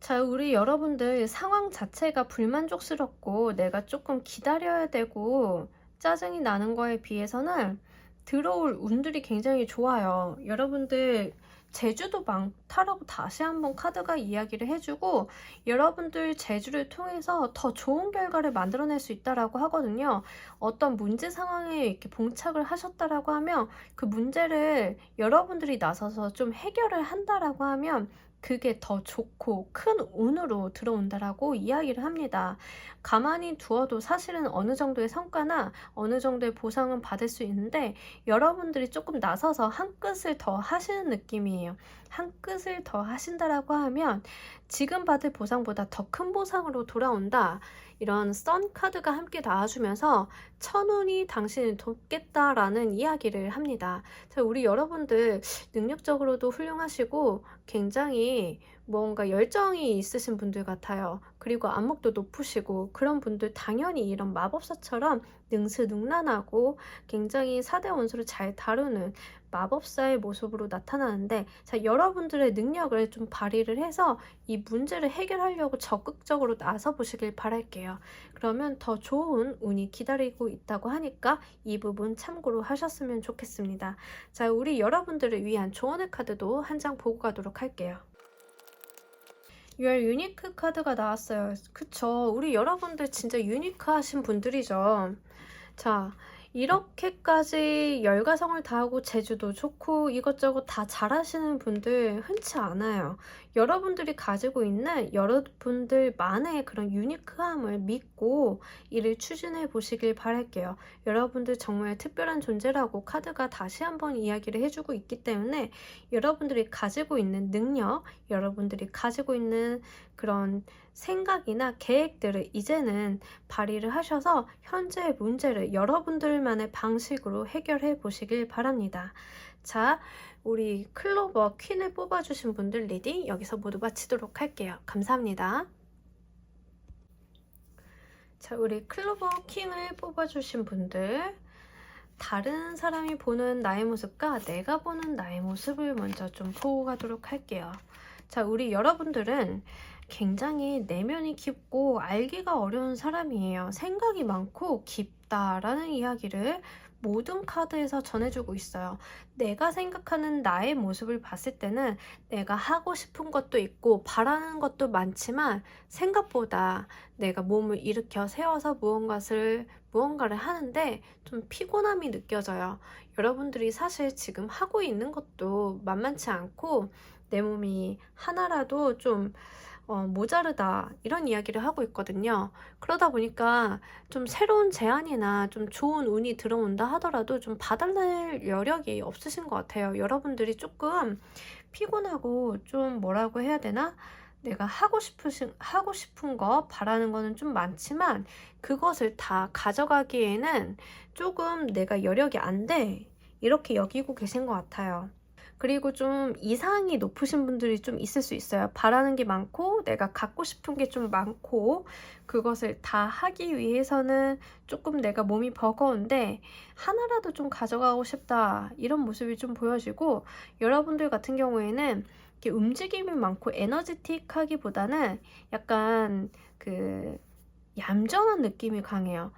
자, 우리 여러분들 상황 자체가 불만족스럽고 내가 조금 기다려야 되고 짜증이 나는 거에 비해서는 들어올 운들이 굉장히 좋아요. 여러분들 재주도 많다라고 다시 한번 카드가 이야기를 해주고, 여러분들 재주를 통해서 더 좋은 결과를 만들어낼 수 있다라고 하거든요. 어떤 문제 상황에 이렇게 봉착을 하셨다라고 하면 그 문제를 여러분들이 나서서 좀 해결을 한다라고 하면 그게 더 좋고 큰 운으로 들어온다라고 이야기를 합니다. 가만히 두어도 사실은 어느 정도의 성과나 어느 정도의 보상은 받을 수 있는데, 여러분들이 조금 나서서 한 끗을 더 하시는 느낌이에요. 한 끗을 더 하신다라고 하면 지금 받을 보상보다 더 큰 보상으로 돌아온다. 이런 선 카드가 함께 나와주면서 천운이 당신을 돕겠다라는 이야기를 합니다. 자, 우리 여러분들 능력적으로도 훌륭하시고 굉장히 뭔가 열정이 있으신 분들 같아요. 그리고 안목도 높으시고 그런 분들 당연히 이런 마법사처럼 능수능란하고 굉장히 4대 원소를 잘 다루는 마법사의 모습으로 나타나는데, 자, 여러분들의 능력을 좀 발휘를 해서 이 문제를 해결하려고 적극적으로 나서 보시길 바랄게요. 그러면 더 좋은 운이 기다리고 있다고 하니까 이 부분 참고로 하셨으면 좋겠습니다. 자, 우리 여러분들을 위한 조언의 카드도 한 장 보고 가도록 할게요. UR 유니크 카드가 나왔어요. 그쵸? 우리 여러분들 진짜 유니크하신 분들이죠. 자, 이렇게까지 열과성을 다하고 재주도 좋고 이것저것 다 잘하시는 분들 흔치 않아요. 여러분들이 가지고 있는 여러분들만의 그런 유니크함을 믿고 이를 추진해 보시길 바랄게요. 여러분들 정말 특별한 존재라고 카드가 다시 한번 이야기를 해주고 있기 때문에 여러분들이 가지고 있는 능력, 여러분들이 가지고 있는 그런 생각이나 계획들을 이제는 발휘를 하셔서 현재의 문제를 여러분들만의 방식으로 해결해 보시길 바랍니다. 자, 우리 클로버 퀸을 뽑아주신 분들 리딩 여기서 모두 마치도록 할게요. 감사합니다. 자, 우리 클로버 킹을 뽑아주신 분들, 다른 사람이 보는 나의 모습과 내가 보는 나의 모습을 먼저 좀 보고 가도록 할게요. 자, 우리 여러분들은 굉장히 내면이 깊고 알기가 어려운 사람이에요. 생각이 많고 깊다라는 이야기를 모든 카드에서 전해주고 있어요. 내가 생각하는 나의 모습을 봤을 때는 내가 하고 싶은 것도 있고 바라는 것도 많지만 생각보다 내가 몸을 일으켜 세워서 무언가를 하는데 좀 피곤함이 느껴져요. 여러분들이 사실 지금 하고 있는 것도 만만치 않고 내 몸이 하나라도 좀 모자르다 이런 이야기를 하고 있거든요. 그러다 보니까 좀 새로운 제안이나 좀 좋은 운이 들어온다 하더라도 좀 받아낼 여력이 없으신 것 같아요. 여러분들이 조금 피곤하고 좀 뭐라고 해야 되나? 내가 하고 싶은 거 바라는 거는 좀 많지만 그것을 다 가져가기에는 조금 내가 여력이 안 돼. 이렇게 여기고 계신 것 같아요. 그리고 좀 이상이 높으신 분들이 좀 있을 수 있어요. 바라는 게 많고 내가 갖고 싶은 게 좀 많고 그것을 다 하기 위해서는 조금 내가 몸이 버거운데 하나라도 좀 가져가고 싶다 이런 모습이 좀 보여지고, 여러분들 같은 경우에는 이렇게 움직임이 많고 에너지틱하기보다는 약간 그 얌전한 느낌이 강해요.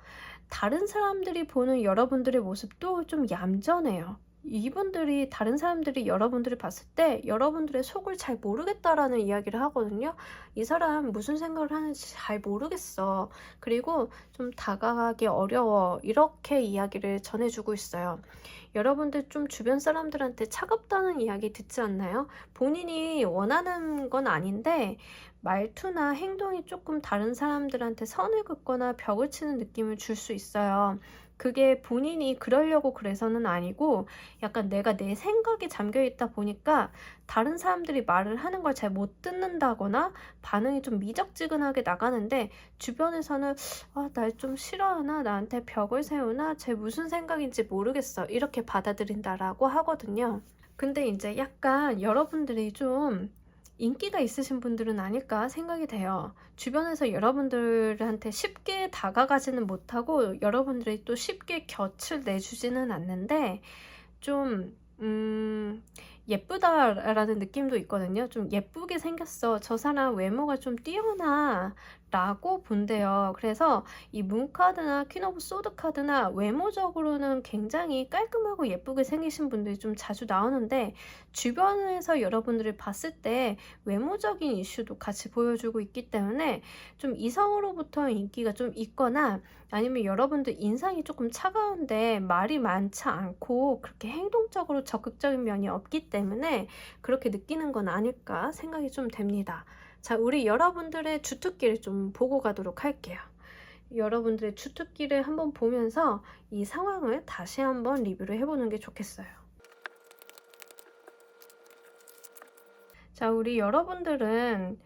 다른 사람들이 보는 여러분들의 모습도 좀 얌전해요. 이분들이 다른 사람들이 여러분들을 봤을 때 여러분들의 속을 잘 모르겠다라는 이야기를 하거든요. 이 사람 무슨 생각을 하는지 잘 모르겠어. 그리고 좀 다가가기 어려워. 이렇게 이야기를 전해주고 있어요. 여러분들 좀 주변 사람들한테 차갑다는 이야기 듣지 않나요? 본인이 원하는 건 아닌데 말투나 행동이 조금 다른 사람들한테 선을 긋거나 벽을 치는 느낌을 줄 수 있어요. 그게 본인이 그러려고 그래서는 아니고 약간 내가 내 생각에 잠겨 있다 보니까 다른 사람들이 말을 하는 걸 잘 못 듣는다거나 반응이 좀 미적지근하게 나가는데 주변에서는 날 좀 싫어하나 나한테 벽을 세우나 쟤 무슨 생각인지 모르겠어 이렇게 받아들인다라고 하거든요. 근데 이제 약간 여러분들이 좀 인기가 있으신 분들은 아닐까 생각이 돼요. 주변에서 여러분들한테 쉽게 다가가지는 못하고 여러분들이 또 쉽게 곁을 내주지는 않는데 좀 예쁘다라는 느낌도 있거든요. 좀 예쁘게 생겼어. 저 사람 외모가 좀 뛰어나 라고 본대요. 그래서 이 문카드나 퀸 오브 소드 카드나 외모적으로는 굉장히 깔끔하고 예쁘게 생기신 분들이 좀 자주 나오는데 주변에서 여러분들을 봤을 때 외모적인 이슈도 같이 보여주고 있기 때문에 좀 이성으로부터 인기가 좀 있거나 아니면 여러분들 인상이 조금 차가운데 말이 많지 않고 그렇게 행동적으로 적극적인 면이 없기 때문에 그렇게 느끼는 건 아닐까 생각이 좀 됩니다. 자, 우리 여러분들의 주특기를 좀 보고 가도록 할게요. 여러분들의 주특기를 한번 보면서 이 상황을 다시 한번 리뷰를 해보는 게 좋겠어요. 자, 우리 여러분들은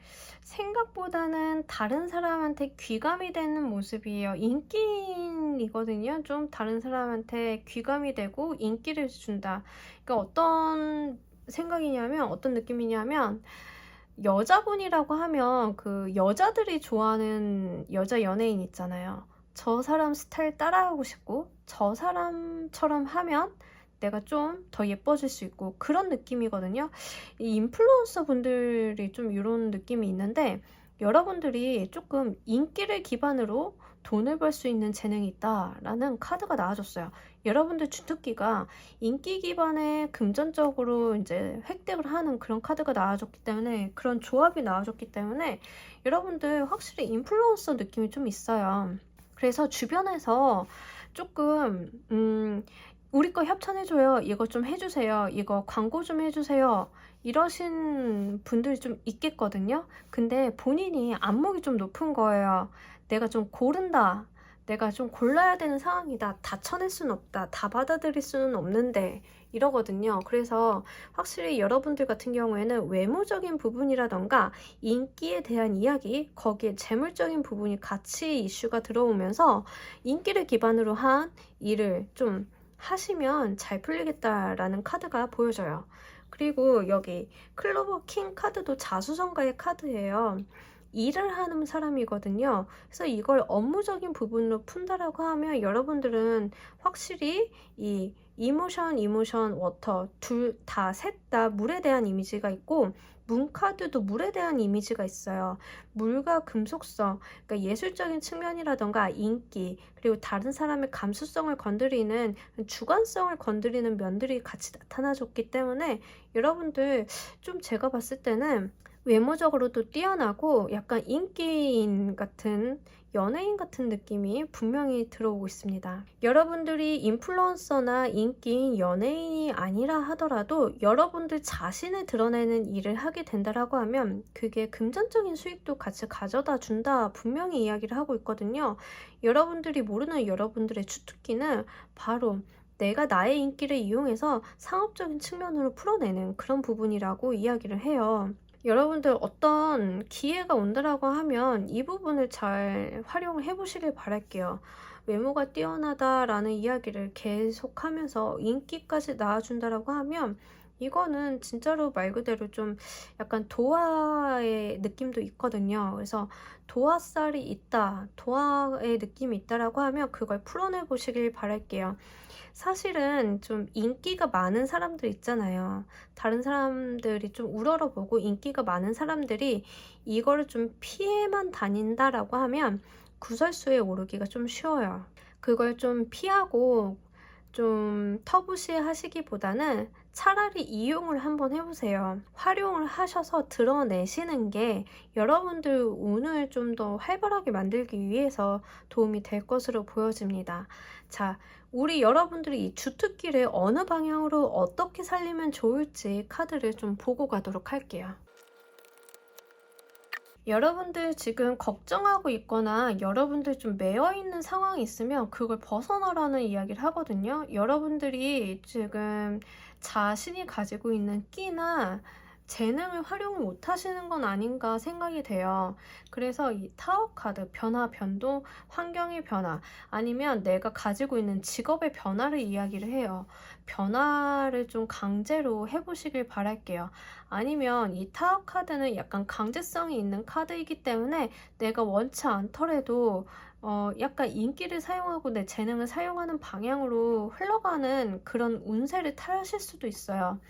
생각보다는 다른 사람한테 귀감이 되는 모습이에요. 인기인이거든요. 좀 다른 사람한테 귀감이 되고 인기를 준다. 그러니까 어떤 생각이냐면, 어떤 느낌이냐면, 여자분이라고 하면 그 여자들이 좋아하는 여자 연예인 있잖아요. 저 사람 스타일 따라하고 싶고 저 사람처럼 하면 내가 좀 더 예뻐질 수 있고 그런 느낌이거든요. 이 인플루언서 분들이 좀 이런 느낌이 있는데 여러분들이 조금 인기를 기반으로 돈을 벌 수 있는 재능이 있다라는 카드가 나와줬어요. 여러분들 주특기가 인기 기반의 금전적으로 이제 획득을 하는 그런 카드가 나와줬기 때문에 그런 조합이 나와줬기 때문에 여러분들 확실히 인플루언서 느낌이 좀 있어요. 그래서 주변에서 조금 우리 거 협찬해줘요. 이거 좀 해주세요. 이거 광고 좀 해주세요. 이러신 분들이 좀 있겠거든요. 근데 본인이 안목이 좀 높은 거예요. 내가 좀 고른다. 내가 좀 골라야 되는 상황이다. 다 쳐낼 수는 없다. 다 받아들일 수는 없는데 이러거든요. 그래서 확실히 여러분들 같은 경우에는 외모적인 부분이라던가 인기에 대한 이야기, 거기에 재물적인 부분이 같이 이슈가 들어오면서 인기를 기반으로 한 일을 좀 하시면 잘 풀리겠다라는 카드가 보여져요. 그리고 여기 클로버 킹 카드도 자수성가의 카드예요. 일을 하는 사람이거든요. 그래서 이걸 업무적인 부분으로 푼다라고 하면 여러분들은 확실히 이 이모션, 워터 둘 다 셋 다 물에 대한 이미지가 있고 문카드도 물에 대한 이미지가 있어요. 물과 금속성, 그러니까 예술적인 측면이라던가 인기, 그리고 다른 사람의 감수성을 건드리는 주관성을 건드리는 면들이 같이 나타나줬기 때문에 여러분들 좀 제가 봤을 때는 외모적으로도 뛰어나고 약간 인기인 같은 연예인 같은 느낌이 분명히 들어오고 있습니다. 여러분들이 인플루언서나 인기인 연예인이 아니라 하더라도 여러분들 자신을 드러내는 일을 하게 된다라고 하면 그게 금전적인 수익도 같이 가져다 준다 분명히 이야기를 하고 있거든요. 여러분들이 모르는 여러분들의 주특기는 바로 내가 나의 인기를 이용해서 상업적인 측면으로 풀어내는 그런 부분이라고 이야기를 해요. 여러분들 어떤 기회가 온다라고 하면 이 부분을 잘 활용을 해보시길 바랄게요. 외모가 뛰어나다라는 이야기를 계속하면서 인기까지 낳아준다라고 하면 이거는 진짜로 말 그대로 좀 약간 도화의 느낌도 있거든요. 그래서 도화살이 있다, 도화의 느낌이 있다라고 하면 그걸 풀어내 보시길 바랄게요. 사실은 좀 인기가 많은 사람들 있잖아요. 다른 사람들이 좀 우러러보고 인기가 많은 사람들이 이거를 좀 피해만 다닌다라고 하면 구설수에 오르기가 좀 쉬워요. 그걸 좀 피하고 좀 터부시하시기보다는 차라리 이용을 한번 해보세요. 활용을 하셔서 드러내시는 게 여러분들 운을 좀 더 활발하게 만들기 위해서 도움이 될 것으로 보여집니다. 자, 우리 여러분들이 이 주특기를 어느 방향으로 어떻게 살리면 좋을지 카드를 좀 보고 가도록 할게요. 여러분들 지금 걱정하고 있거나 여러분들 좀 매여 있는 상황이 있으면 그걸 벗어나라는 이야기를 하거든요. 여러분들이 지금 자신이 가지고 있는 끼나 재능을 활용을 못 하시는 건 아닌가 생각이 돼요. 그래서 이 타워 카드 변화, 변동, 환경의 변화, 아니면 내가 가지고 있는 직업의 변화를 이야기를 해요. 변화를 좀 강제로 해보시길 바랄게요. 아니면 이 타워 카드는 약간 강제성이 있는 카드이기 때문에 내가 원치 않더라도 약간 인기를 사용하고 내 재능을 사용하는 방향으로 흘러가는 그런 운세를 타실 수도 있어요.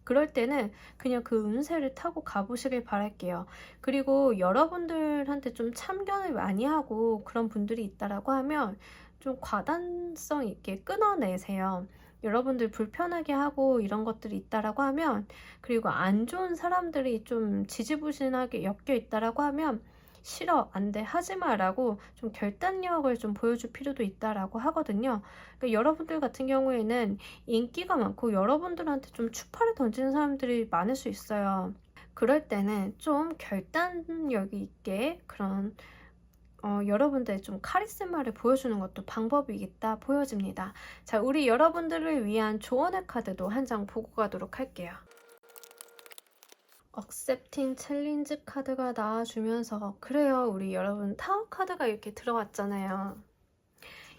그럴 때는 그냥 그 운세를 타고 가보시길 바랄게요. 그리고 여러분들한테 좀 참견을 많이 하고 그런 분들이 있다라고 하면 좀 과단성 있게 끊어내세요. 여러분들 불편하게 하고 이런 것들이 있다라고 하면, 그리고 안 좋은 사람들이 좀 지지부진하게 엮여 있다라고 하면 싫어, 안 돼, 하지 마라고 좀 결단력을 좀 보여줄 필요도 있다라고 하거든요. 그러니까 여러분들 같은 경우에는 인기가 많고 여러분들한테 좀 추파를 던지는 사람들이 많을 수 있어요. 그럴 때는 좀 결단력 있게 그런 여러분들의 좀 카리스마를 보여주는 것도 방법이겠다 보여집니다. 자, 우리 여러분들을 위한 조언의 카드도 한 장 보고 가도록 할게요. 억셉팅 챌린지 카드가 나와주면서, 그래요, 우리 여러분 타워 카드가 이렇게 들어왔잖아요.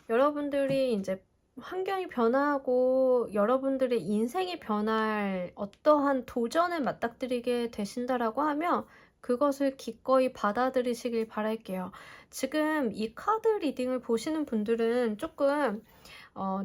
여러분들이 이제 환경이 변화하고 여러분들의 인생이 변할 어떠한 도전을 맞닥뜨리게 되신다라고 하면 그것을 기꺼이 받아들이시길 바랄게요. 지금 이 카드 리딩을 보시는 분들은 조금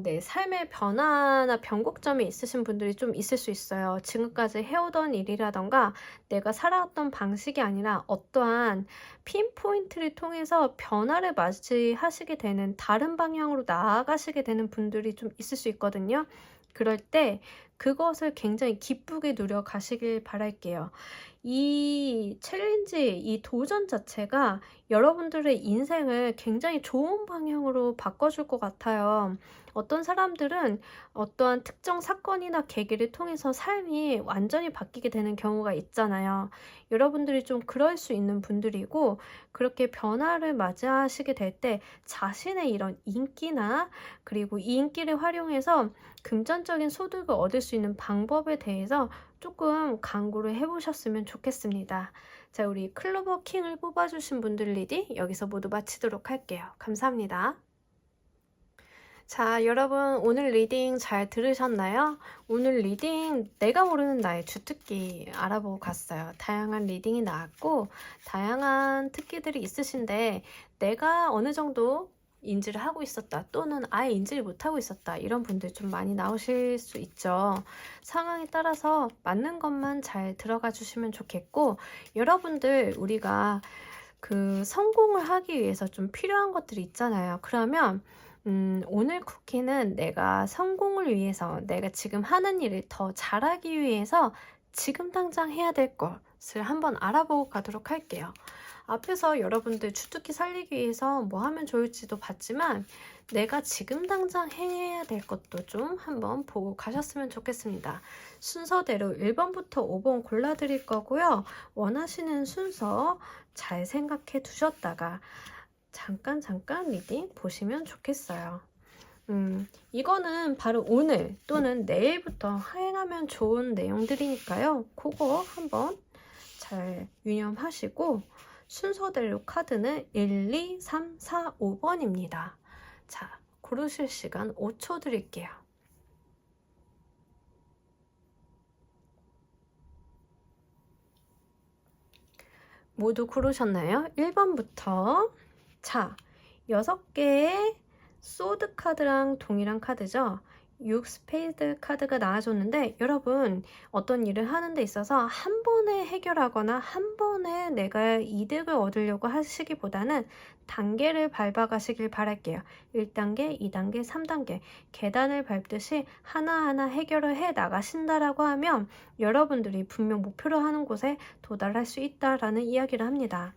내 삶의 변화나 변곡점이 있으신 분들이 좀 있을 수 있어요. 지금까지 해오던 일이라던가 내가 살아왔던 방식이 아니라 어떠한 핀포인트를 통해서 변화를 맞이하시게 되는, 다른 방향으로 나아가시게 되는 분들이 좀 있을 수 있거든요. 그럴 때 그것을 굉장히 기쁘게 누려가시길 바랄게요. 이 챌린지, 이 도전 자체가 여러분들의 인생을 굉장히 좋은 방향으로 바꿔줄 것 같아요. 어떤 사람들은 어떠한 특정 사건이나 계기를 통해서 삶이 완전히 바뀌게 되는 경우가 있잖아요. 여러분들이 좀 그럴 수 있는 분들이고, 그렇게 변화를 맞이하시게 될 때 자신의 이런 인기나, 그리고 이 인기를 활용해서 금전적인 소득을 얻을 수 있는 방법에 대해서 조금 강구를 해보셨으면 좋겠습니다. 자, 우리 클로버 킹을 뽑아주신 분들 리딩 여기서 모두 마치도록 할게요. 감사합니다. 자, 여러분 오늘 리딩 잘 들으셨나요? 오늘 리딩 내가 모르는 나의 주특기 알아보고 갔어요. 다양한 리딩이 나왔고 다양한 특기들이 있으신데 내가 어느 정도 인지를 하고 있었다, 또는 아예 인지를 못하고 있었다, 이런 분들 좀 많이 나오실 수 있죠. 상황에 따라서 맞는 것만 잘 들어가 주시면 좋겠고, 여러분들 우리가 그 성공을 하기 위해서 좀 필요한 것들이 있잖아요. 그러면 오늘 쿠키는 내가 성공을 위해서, 내가 지금 하는 일을 더 잘하기 위해서 지금 당장 해야 될 것을 한번 알아보고 가도록 할게요. 앞에서 여러분들 주특기 살리기 위해서 뭐 하면 좋을지도 봤지만 내가 지금 당장 해야 될 것도 좀 한번 보고 가셨으면 좋겠습니다. 순서대로 1번부터 5번 골라드릴 거고요. 원하시는 순서 잘 생각해 두셨다가 잠깐 리딩 보시면 좋겠어요. 이거는 바로 오늘 또는 내일부터 행하면 좋은 내용들이니까요. 그거 한번 잘 유념하시고, 순서대로 카드는 1, 2, 3, 4, 5번입니다. 자, 고르실 시간 5초 드릴게요. 모두 고르셨나요? 1번부터. 자, 6개의 소드 카드랑 동일한 카드죠. 6 스페이드 카드가 나와줬는데 여러분 어떤 일을 하는 데 있어서 한 번에 해결하거나 한 번에 내가 이득을 얻으려고 하시기보다는 단계를 밟아 가시길 바랄게요. 1단계, 2단계, 3단계 계단을 밟듯이 하나하나 해결을 해 나가신다라고 하면 여러분들이 분명 목표로 하는 곳에 도달할 수 있다라는 이야기를 합니다.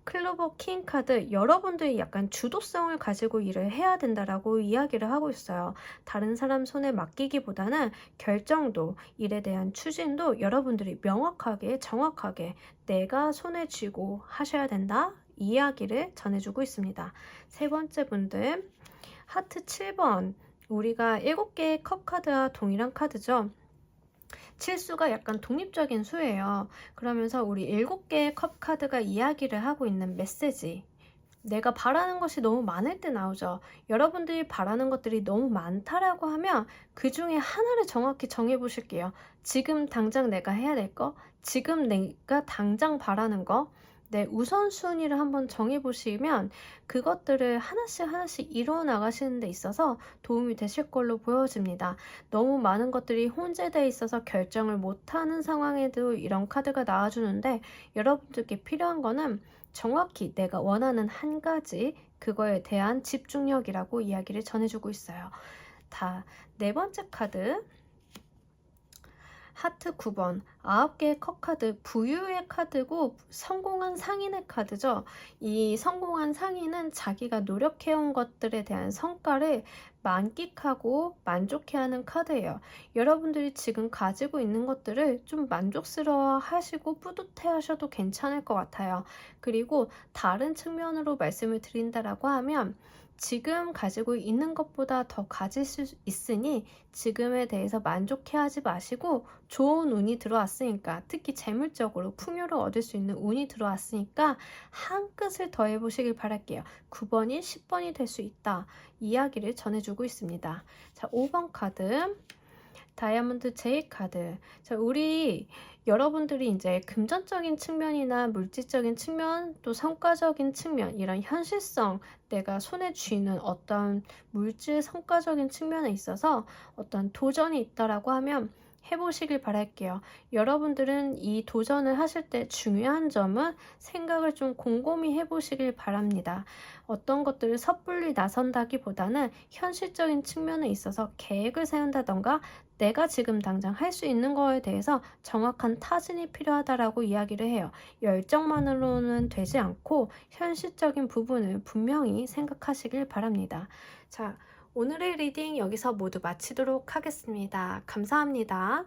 클로버 킹 카드, 여러분들이 약간 주도성을 가지고 일을 해야 된다라고 이야기를 하고 있어요. 다른 사람 손에 맡기기보다는 결정도, 일에 대한 추진도 여러분들이 명확하게 정확하게 내가 손에 쥐고 하셔야 된다 이야기를 전해주고 있습니다. 세 번째 분들, 하트 7번, 우리가 7개의 컵 카드와 동일한 카드죠. 칠수가 약간 독립적인 수예요. 그러면서 우리 7개의 컵 카드가 이야기를 하고 있는 메시지, 내가 바라는 것이 너무 많을 때 나오죠. 여러분들이 바라는 것들이 너무 많다라고 하면 그 중에 하나를 정확히 정해 보실게요. 지금 당장 내가 해야 될 거, 지금 내가 당장 바라는 거, 내 우선순위를 한번 정해 보시면 그것들을 하나씩 하나씩 이루어 나가시는 데 있어서 도움이 되실 걸로 보여집니다. 너무 많은 것들이 혼재되어 있어서 결정을 못하는 상황에도 이런 카드가 나와주는데 여러분들께 필요한 거는 정확히 내가 원하는 한 가지, 그거에 대한 집중력이라고 이야기를 전해주고 있어요. 네 번째 카드, 하트 9번, 9개의 컵 카드, 부유의 카드고 성공한 상인의 카드죠. 이 성공한 상인은 자기가 노력해온 것들에 대한 성과를 만끽하고 만족해하는 카드예요. 여러분들이 지금 가지고 있는 것들을 좀 만족스러워 하시고 뿌듯해 하셔도 괜찮을 것 같아요. 그리고 다른 측면으로 말씀을 드린다라고 하면 지금 가지고 있는 것보다 더 가질 수 있으니 지금에 대해서 만족해 하지 마시고, 좋은 운이 들어왔으니까, 특히 재물적으로 풍요를 얻을 수 있는 운이 들어왔으니까 한 끗을 더 해보시길 바랄게요. 9번이 10번이 될 수 있다 이야기를 전해주고 있습니다. 자, 5번 카드, 다이아몬드 제이 카드. 자, 우리 여러분들이 이제 금전적인 측면이나 물질적인 측면, 또 성과적인 측면, 이런 현실성, 내가 손에 쥐는 어떤 물질 성과적인 측면에 있어서 어떤 도전이 있다라고 하면 해보시길 바랄게요. 여러분들은 이 도전을 하실 때 중요한 점은 생각을 좀 곰곰이 해보시길 바랍니다. 어떤 것들을 섣불리 나선다기보다는 현실적인 측면에 있어서 계획을 세운다던가 내가 지금 당장 할 수 있는 거에 대해서 정확한 타진이 필요하다라고 이야기를 해요. 열정만으로는 되지 않고 현실적인 부분을 분명히 생각하시길 바랍니다. 자, 오늘의 리딩 여기서 모두 마치도록 하겠습니다. 감사합니다.